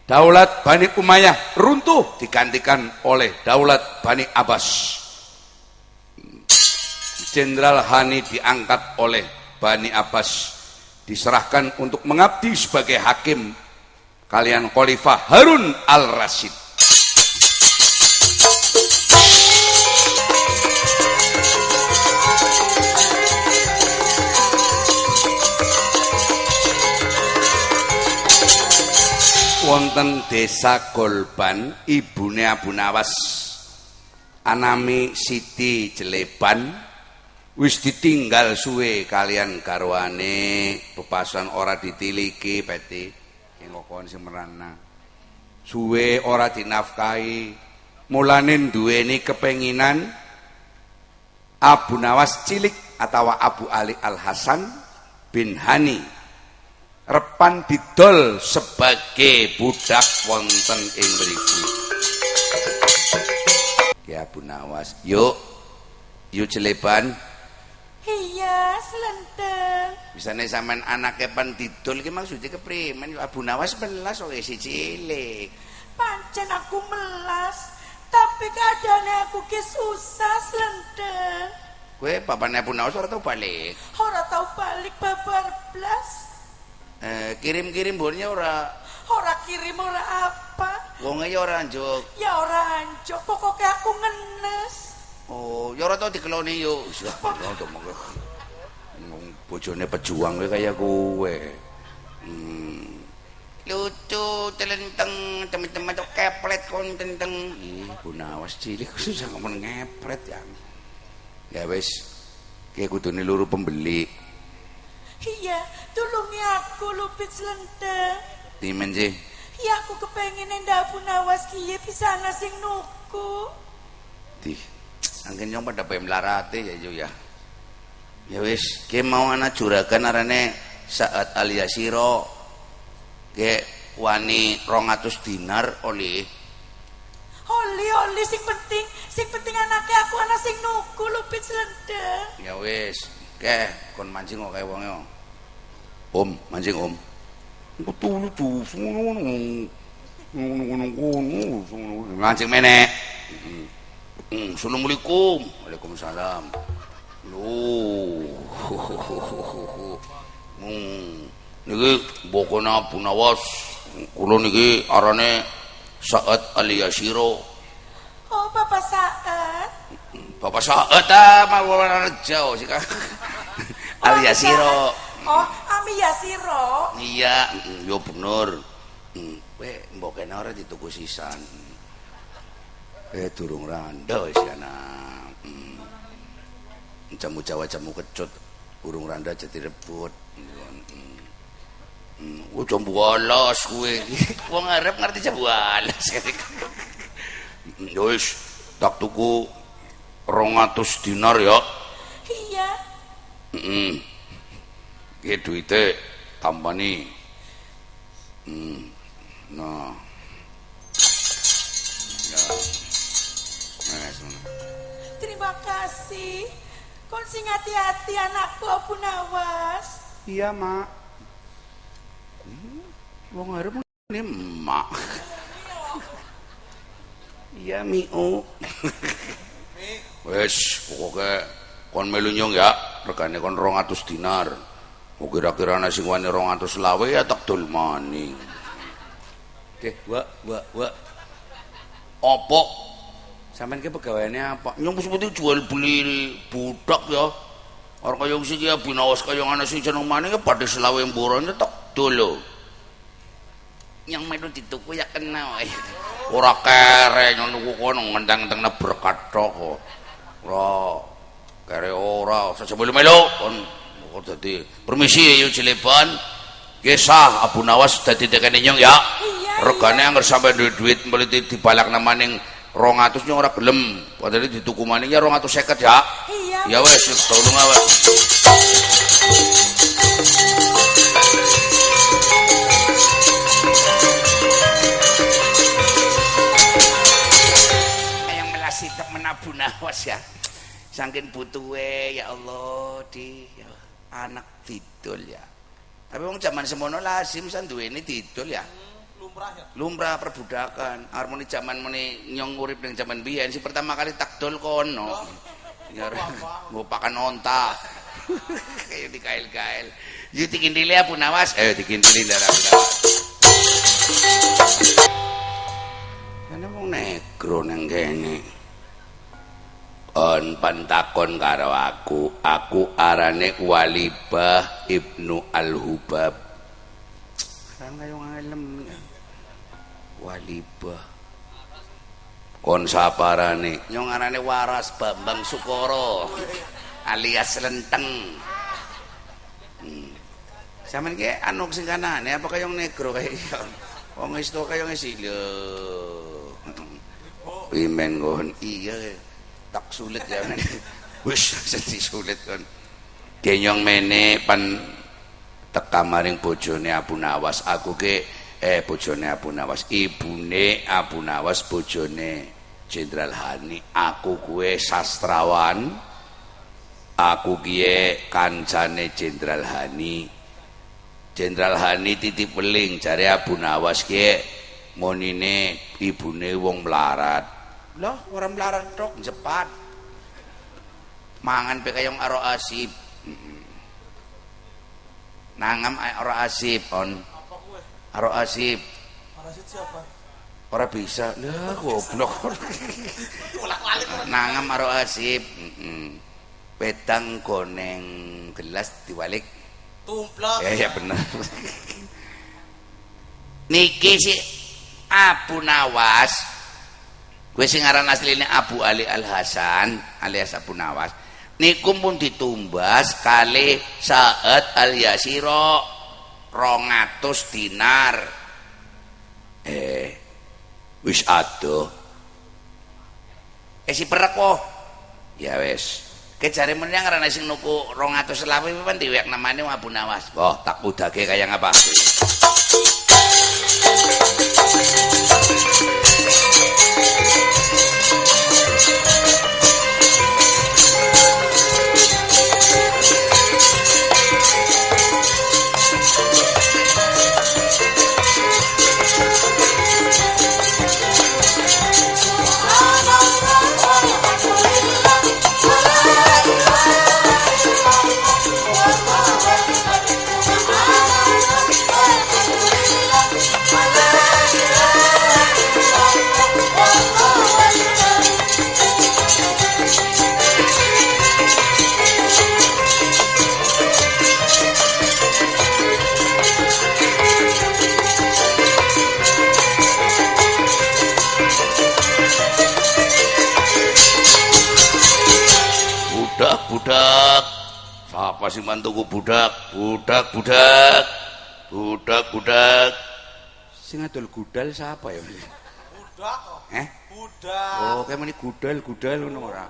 Daulat Bani Umayyah runtuh digantikan oleh Daulat Bani Abbas. Jenderal Hani diangkat oleh Bani Abbas, diserahkan untuk mengabdi sebagai hakim kalian Khalifah Harun al-Rasyid. Wonten desa Golban ibune Abu Nawas anami Siti Jeleban wis ditinggal suwe kalian garwane bebasan ora ditiliki peti ngokon sing merana suwe ora dinafkahi mulane duweni kepenginan Abu Nawas cilik atau Abu Ali Al Hasan bin Hani repan didol sebagai budak wonten ing mriku. Ki Abu Nawas, yuk Jeleban. Iya, selenteng. Bisane sampean anake pan didol ki maksude keprimen? Abu Nawas melas kok isi cilik. Pancen aku melas, tapi keadaannya aku ki susah, selenteng. Kowe papane Abu Nawas ora tau balik. Ora tau balik babar blas. Kirim-kirim bonnya ora Kirim ora apa wonge ya ora njuk ya ora anjuk pokoknya aku ngenes. Oh ya ora tau dikeloni yo bojone pejuang kowe kaya kowe lucu telenteng temen-temen tok keplet kon tenteng Bu Nawas cilik susah ngomong ngepret ya wis ki kudune luru pembeli. Iya, tulungi aku lupit selenteng. Dimen sih? Ya aku kepengen ndak Abu Nawas kiye bisa ngasing nuku. Di, angin nyong pada pem larate ya yo ya. Ya wis, ke mau ana juragan arane Saat Aliasiro. Ke wani 200 dinar oli. Oli sing penting anake aku ana sing nuku lupit selenteng. Ya wis, ke kon mancing kok kaya wonge. Om, mancing om. Betul itu, ngono. Mancing menek. Assalamualaikum. Waalaikumsalam. Loh. Niki bokone Abu Nawas. Kula niki arane Saat Aliasiro. Oh, Bapak Saat. Bapak Saat ta mau rejo sik. Aliasiro. Oh, Ami Yasiro. Iya, yo bener. Kowe mbokene ora dituku sisan. Durung randa wis ana. Jamu Jawa jamu kecut, urung randa jadi rebut. Jambu alas kowe. Wong arep ngerti jambu alas. Yo wis, tak tuku 200 dinar ya. Iya. Ki duite tambani. Nah. Ya. Terima kasih. Kon sing hati-hati anakku Abu Nawas. Iya, Mak. Wong arep ngene, Mak. Iya, Miu. Wes, pokoke kon melu nyong ya, regane kon 200 dinar. Mau kira-kira ana sing wani 200 lawe ya tak dol maning. Wak. Opo? Sampeyan ki pegaweane apa? Nyong mesti jual beli budak ya. Orang kaya sing ya binawas kaya ana sing jeneng maning padhe selawe mburane tak dol lho. Yang melu dituku ya kena wae. Ora kere nyong nuku kono ngenteng-enteng berkat kok. Ora kere ora sejebul melu kon kok dadi permisi yo Cileban. Nggih sah Abu Nawas dadi tekane nyong ya. Regane angger sampe duit mliti dibalak maning 200 nyong ora gelem. Padahal dituku maning ya 250 ya. Ya wes tolong awe. Yang melasi tak menabu nawas ya. Saking butuhe ya Allah di ya, anak didol ya. Tapi wong zaman semono lazim san duweni didol ya. Lumrah ya. Lumrah perbudakan. Harmoni zaman meni nyong urip ning zaman biyen si pertama kali takdol kono. Ya ngupakan onta. Kayak di kail-kail. Yu dikindili Abu Nawas. Dikindili darah Abu Nawas. Karena wong negro nang kene. On pantakon karo aku arane Walibah Ibnu Al-Hubab. Kan kayo ngalem. Walibah. Kon saparane nyong arane Waras Bambang Sukoro alias Lenteng. Sampeyan ki anu sing kanane apa kaya negro kaya wong wis to kaya ngisi lho. Imen kon iya tak sulit ya men. Wis sedhi sulit kon. Genyong mene pan teka maring bojone Abu Nawas aku ki bojone Abu Nawas, ibune Abu Nawas bojone Jenderal Hani. Aku kuwe sastrawan, aku kiye kancane Jenderal Hani. Jenderal Hani titip weling jare Abu Nawas kiye monine ibune wong melarat. Loh, orang melarat tok cepat. Mangan pe kayong aro asip. Nangam aro asip on. Aro asip. Parasit siapa? Ora bisa. Lah goblok. Nangam aro asip. Pedang koneng gelas diwalik. Tumplak. Ya bener. Niki si Abu Nawas. Gue sing aran asline Abu Ali Al Hasan alias Abu Nawas. Niku pun ditumbas kali Sa'ad Al Yasiro 200 dinar. Wis ado. Si perek kok. Ya wis. Kejare men yang aran sing nuku 200 lawe pan diwek namane Abu Nawas. Oh, tak udake kaya ngapa? Budak, siapa sih mantuku budak, sing adol gudal siapa ya? Budak kok. Budak. Oh, kayak meni gudal ngono ora?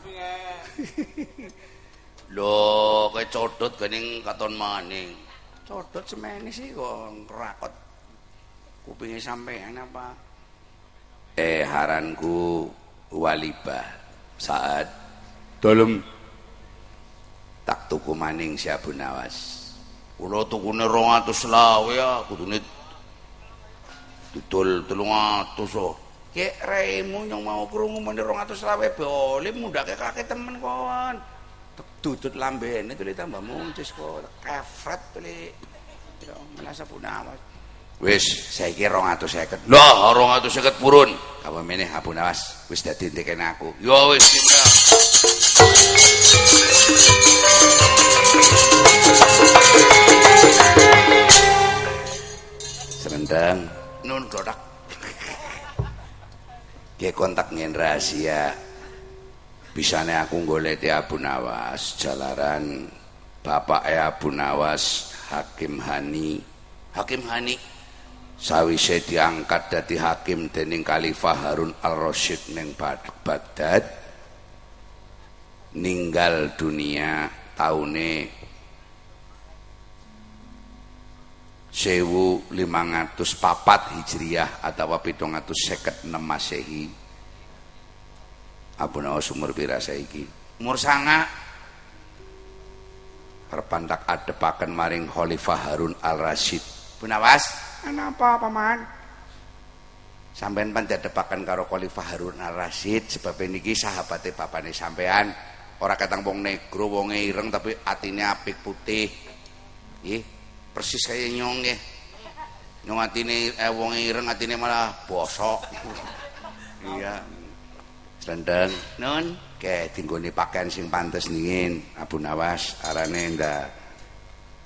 Lho, kayak codot gening katon maning. Codot semene sih kok rakot. Kupinge sampean apa? Haranku Walibah saat dolem tak tuku maning si Abu Nawas. Kula tukune 220 ya, kudune didol 300 oh. Kek raimu yang mau krungu meneh 220 boleh mundake kakek temen kon. Dudut lambene tuli tambah muncis kok. Kefret tuli. Ya merasa Abunawas. Wis saiki 250. Lah 250 purun. Kawemene Abunawas wis dadi entekene aku. Ya wis tinggal. Serendang nun klodak. Dia kontak ngen rahasia. Bisane aku golek Abunawas jalaran bapak Abunawas Hakim Hani. Hakim Hani sawise diangkat dadi hakim dening Khalifah Harun Al-Rasyid ning Baghdad ninggal dunia taune 1504 Hijriah atau 756 Masehi. Abunawas umur pira saiki? Umur 9. Perpantak adepaken maring Khalifah Harun Al-Rasyid. Abunawas, kenapa paman? Sampeyan pan diadepaken karo Khalifah Harun Al-Rasyid sebab niki sahabate bapane sampean. Ora katang wong negro, wonge ireng tapi atine apik putih. Nggih. Persis kaya nyong nggih. Nyong atine wong ireng atine malah bosok. Iya. Slendeng. Nun, ke dinggone pakaian sing pantes ningin Abunawas arane ndak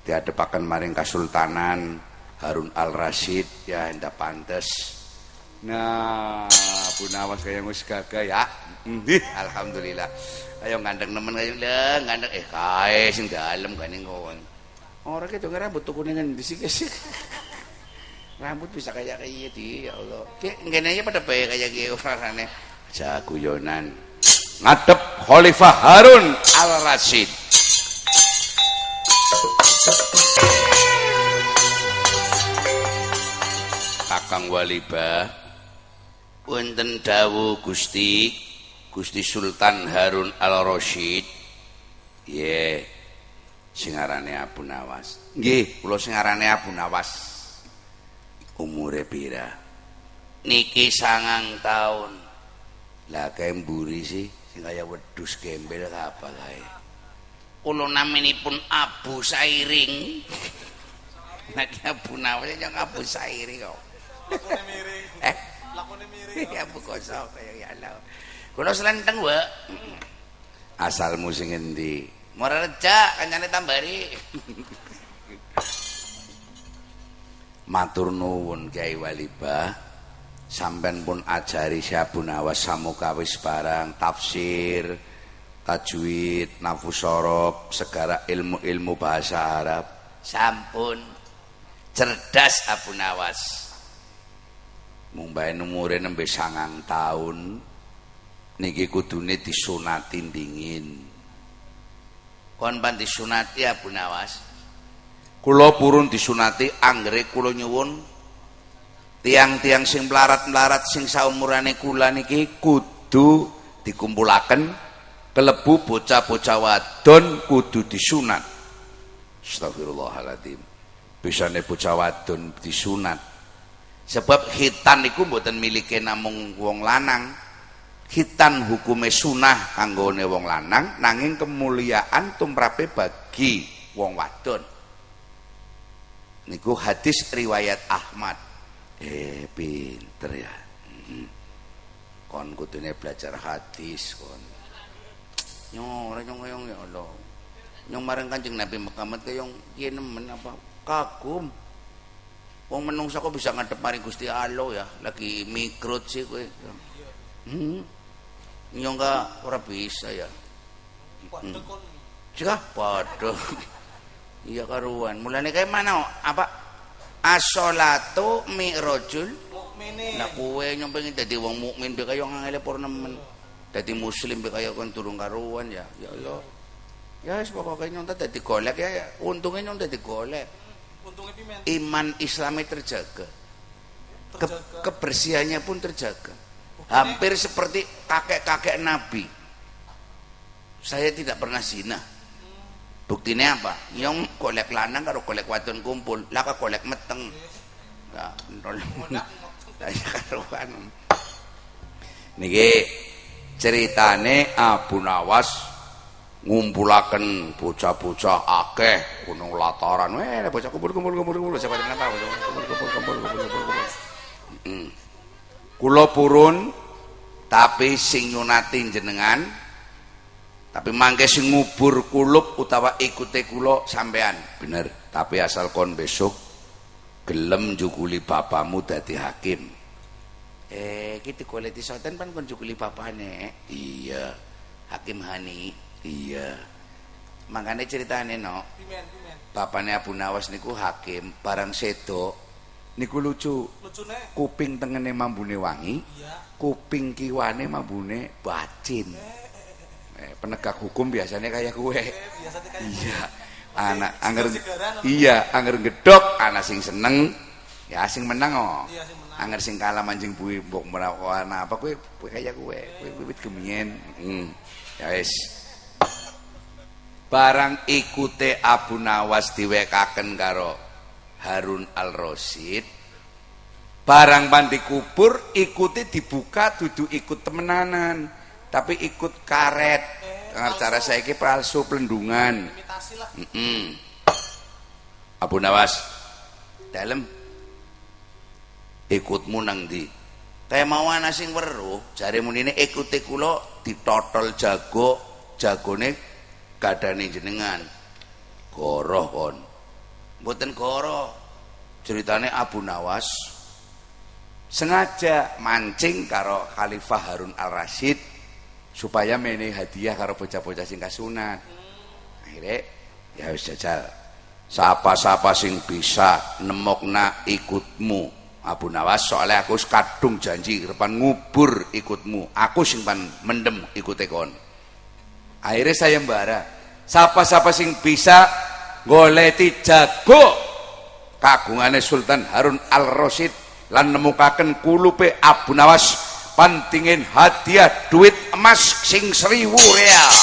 diadepaken maring Kasultanan Harun Al-Rasyid ya ndak pantes. Nah, Abunawas kaya wis gagah ya. Alhamdulillah. Ayo gandeng nemen kaya lho, gandeng kae sing dalem gane kon. Orang itu rambut tukuningan di sini sih. Rambut bisa kayak di ya Allah. Kayak aja pada baik kayak gitu orangnya. Jaguyonan ngadep Khalifah Harun Al-Rasyid. Kakang Walibah wonten dawuh Gusti Sultan Harun Al-Rasyid. Sing arane Abunawas. Nggih, kula sing arane Abunawas. Umure pira? Niki 9 taun. Lah kae mburi sih sing kaya wedhus gembel apa kae. Kula naminipun Abu Sairing. Nek Abunawas yang Abu Sairing kok. Lakune miring. Lakune miring. Ya Bu kosok kaya ya Allah. Kula slenteng, Mbak. Asalmu sing endi? Morereja kancane Tambari. Matur nuwun Kyai Walibah, sampean pun ajari si Abunawas samukawis barang tafsir, tajwid, nafus sorob, segala ilmu-ilmu bahasa Arab. Sampun cerdas Abunawas. Mumbai umure nembe 9 taun niki kudune disunati dingin. Kon pan disunati Abunawas. Kula purun disunati anggere kula nyuwun tiang-tiang sing melarat-melarat sing saumurane kula niki kudu dikumpulaken kelebu bocah-bocah wadon kudu disunat. Astagfirullahaladzim. Bisane bocah wadon disunat. Sebab khitan niku mboten milike namung wong lanang. Khitan hukume sunah kanggone wong lanang nanging kemuliaan tumrape bagi wong wadon. Niku hadis riwayat Ahmad. Pinter ya. Kon kudune belajar hadis kon. Nyong ya Allah. Nyong marang Kanjeng Nabi Muhammad kayong yen nemen apa kagum. Wong menungsa kok bisa ngadep mari Gusti Allah ya, lagi mikrot sih kowe. Nyong ora bisa ya. Padha kon. Cekah padha. Iya karuan. Mulane kae mana apa? As-sholatu mi'rajul mukminin. Lah kowe nyong pengen dadi wong mukmin be kaya ngangele por nemen. Dadi muslim be kaya kon turun karuan ya. Ya Allah. Ya wis pokoke nyong dadi golek ya. Untunge nyong dadi golek. Untunge pimen? Iman Islami terjaga. Kebersihannya pun terjaga. Hampir seperti kakek-kakek Nabi. Saya tidak pernah zina. Buktine apa? Yang golek lanang karo golek wadon kumpul, lah kok golek meteng. Enggak, entol. Lah ya karuan. Niki ceritane Abu Nawas ngumpulaken bocah-bocah akeh gunung lataran. Bocah kumpul siapa kenapa? Kumpul. Kula purun tapi sing nyunati jenengan. Tapi mangke sing ngubur kulup utawa ikute kula sampean bener, tapi asal kon besok gelem jukuli bapamu dadi hakim. Gitu kualiti soten pan kon jukuli bapane. Iya. Hakim Hani. Iya. Makane ceritane no. Bapane Abu Nawas niku hakim, barang sedo niku lucu. Lucune kuping tengene mambune wangi, iya. Kuping kiwane mambune bacin. Penegak hukum biasanya kayak gue. Iya. Anak anger iya, anger gedok anak sing seneng ya sing menang oh. Iya, sing menang. Anger sing kalah manjing bui mbok menawa apa kowe kayak gue. Kowe wit gemien. Ya wis. Barang ikute Abu Nawas diwekaken karo Harun Al-Rasyid. Barang pan dikubur ikute dibuka dudu ikut temenanan. Tapi ikut karet dengan cara saiki palsu pelendungan. Abu Nawas dalem ikutmu nang ndi? Kaya mau ana sing weruh jare munine ikute kula ditotol jagone gadane jenengan. Goroh kon. Mboten goroh. Ceritane Abu Nawas sengaja mancing karo Khalifah Harun Al-Rasyid supaya menehi hadiah karo bocah-bocah sing kasunat. Akhire ya wis jajal. Sapa-sapa sing bisa nemokna ikutmu Abu Nawas, soalnya aku kadung janji repan ngubur ikutmu. Aku sing pan mendem ikute kon. Akhirnya sayembara. Sapa-sapa sing bisa goleti jago kagungane Sultan Harun Al-Rasyid lan nemukaken kulupe Abu Nawas pantingin hadiah duit emas sing 1000 real.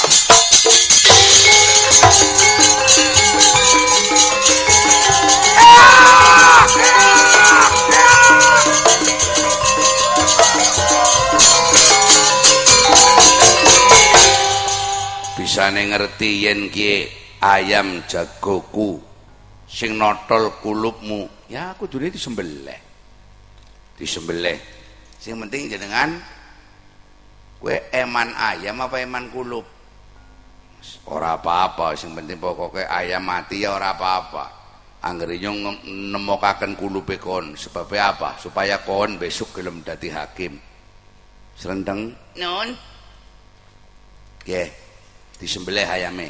Bisane ngerti yen ki ayam jagoku sing notol kulupmu ya aku kudune disembelih. Sing penting jenengan kowe eman ayam apa eman kulup ora apa-apa, sing penting pokoknya ayam mati ya ora apa-apa. Anggere nyong nemokaken kulupe kon sebabnya apa? Supaya kon besok gelem dadi hakim. Serendeng nun nggih disembelih ayame.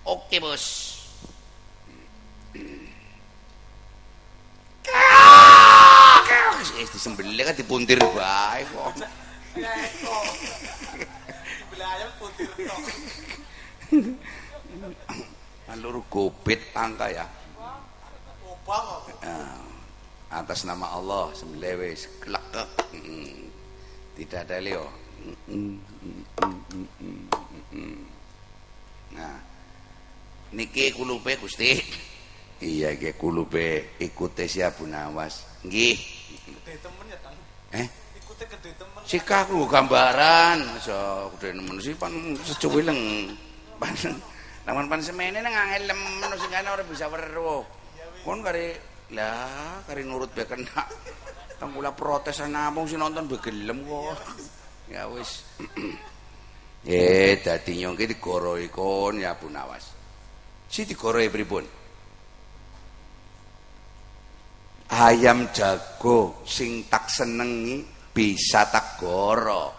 Oke bos. Disembelih kan dipuntir bae kok. Disembelih ayam puntir tok. Alur gobet angka ya. Obang kok. Atas nama Allah sembelih wis klekek. Tidak ada Leo. Nah, niki kulupe Gusti. Iya nggih kulupe ikute si Abu Nawas. Nggih. Gede temen ya, Kang. Ikute gede temen. Sikaku gambaran, aja gede nemen sih pan secuwileng. Lamun pan semene nang angelem sing kene ora bisa weruh. Kon kare nurut bae kena. Tang kula protes namung sing nonton begelem kok. Ya wis. Dadi nyong ki digorohi kon ya Abu Nawas. Si digorohi pripun? Ayam jago sing tak senengi bisa tak goro.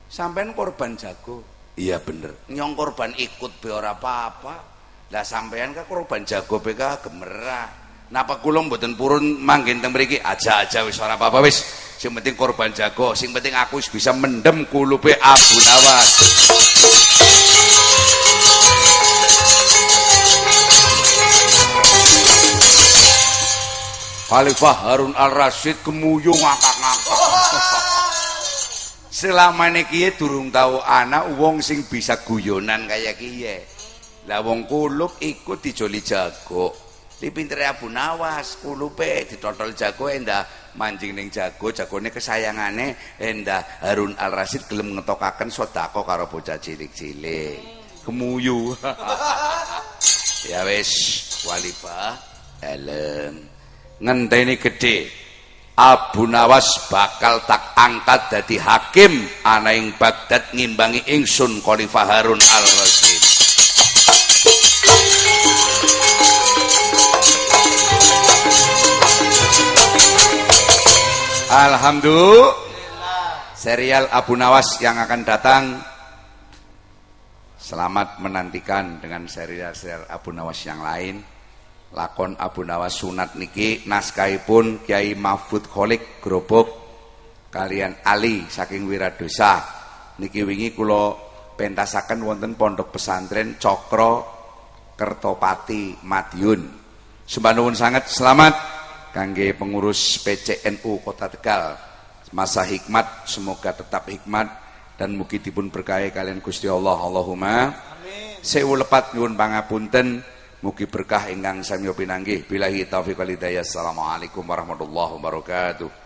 Sampean korban jago. Iya bener. Nyong korban ikut be ora apa-apa. Lah sampean ka korban jago be ka gemerah. Napa kula mboten purun manggen teng mriki? Aja wis ora apa-apa wis. Sing penting korban jago, sing penting aku wis bisa mendem kulupe Abu Nawas. Khalifah Harun Al-Rasyid kemuyung ngakak-ngakak. Selama ini kiye durung tahu anak wong sing bisa guyonan kayak kiye. Lah wong kulup iku dijoli jago. Li pintere Abu Nawas, kulupe ditotol jago endah manjing ning jago, jagone kesayangane endah Harun Al Rasyid gelem ngetokaken sedekah karo bocah cilik-cilik. Kemuyu. Ya wis, walipah elem. Ngenteni gedhe. Abu Nawas bakal tak angkat dadi hakim ana ing Baghdad ngimbangi ingsun Khalifah Harun Al Rasyid. Alhamdulillah. Serial Abu Nawas yang akan datang, selamat menantikan dengan serial-serial Abu Nawas yang lain. Lakon Abu Nawas sunat niki naskahipun Kiai Mahfud Kholik Grobok kalian Ali saking Wiradosa. Niki wingi kula pentasaken wonten pondok pesantren Cokro Kertopati Madiun. Sembah nuwun sanget, selamat kangge pengurus PCNU Kota Tegal. Masa hikmat semoga tetap hikmat dan mugi dipun berkahi kalian Gusti Allah. Allahumma amin. Sewu lepat nyuwun pangapunten, mugi berkah ingkang samya pinanggih. Billahi taufiq wal hidayah. Assalamualaikum warahmatullahi wabarakatuh.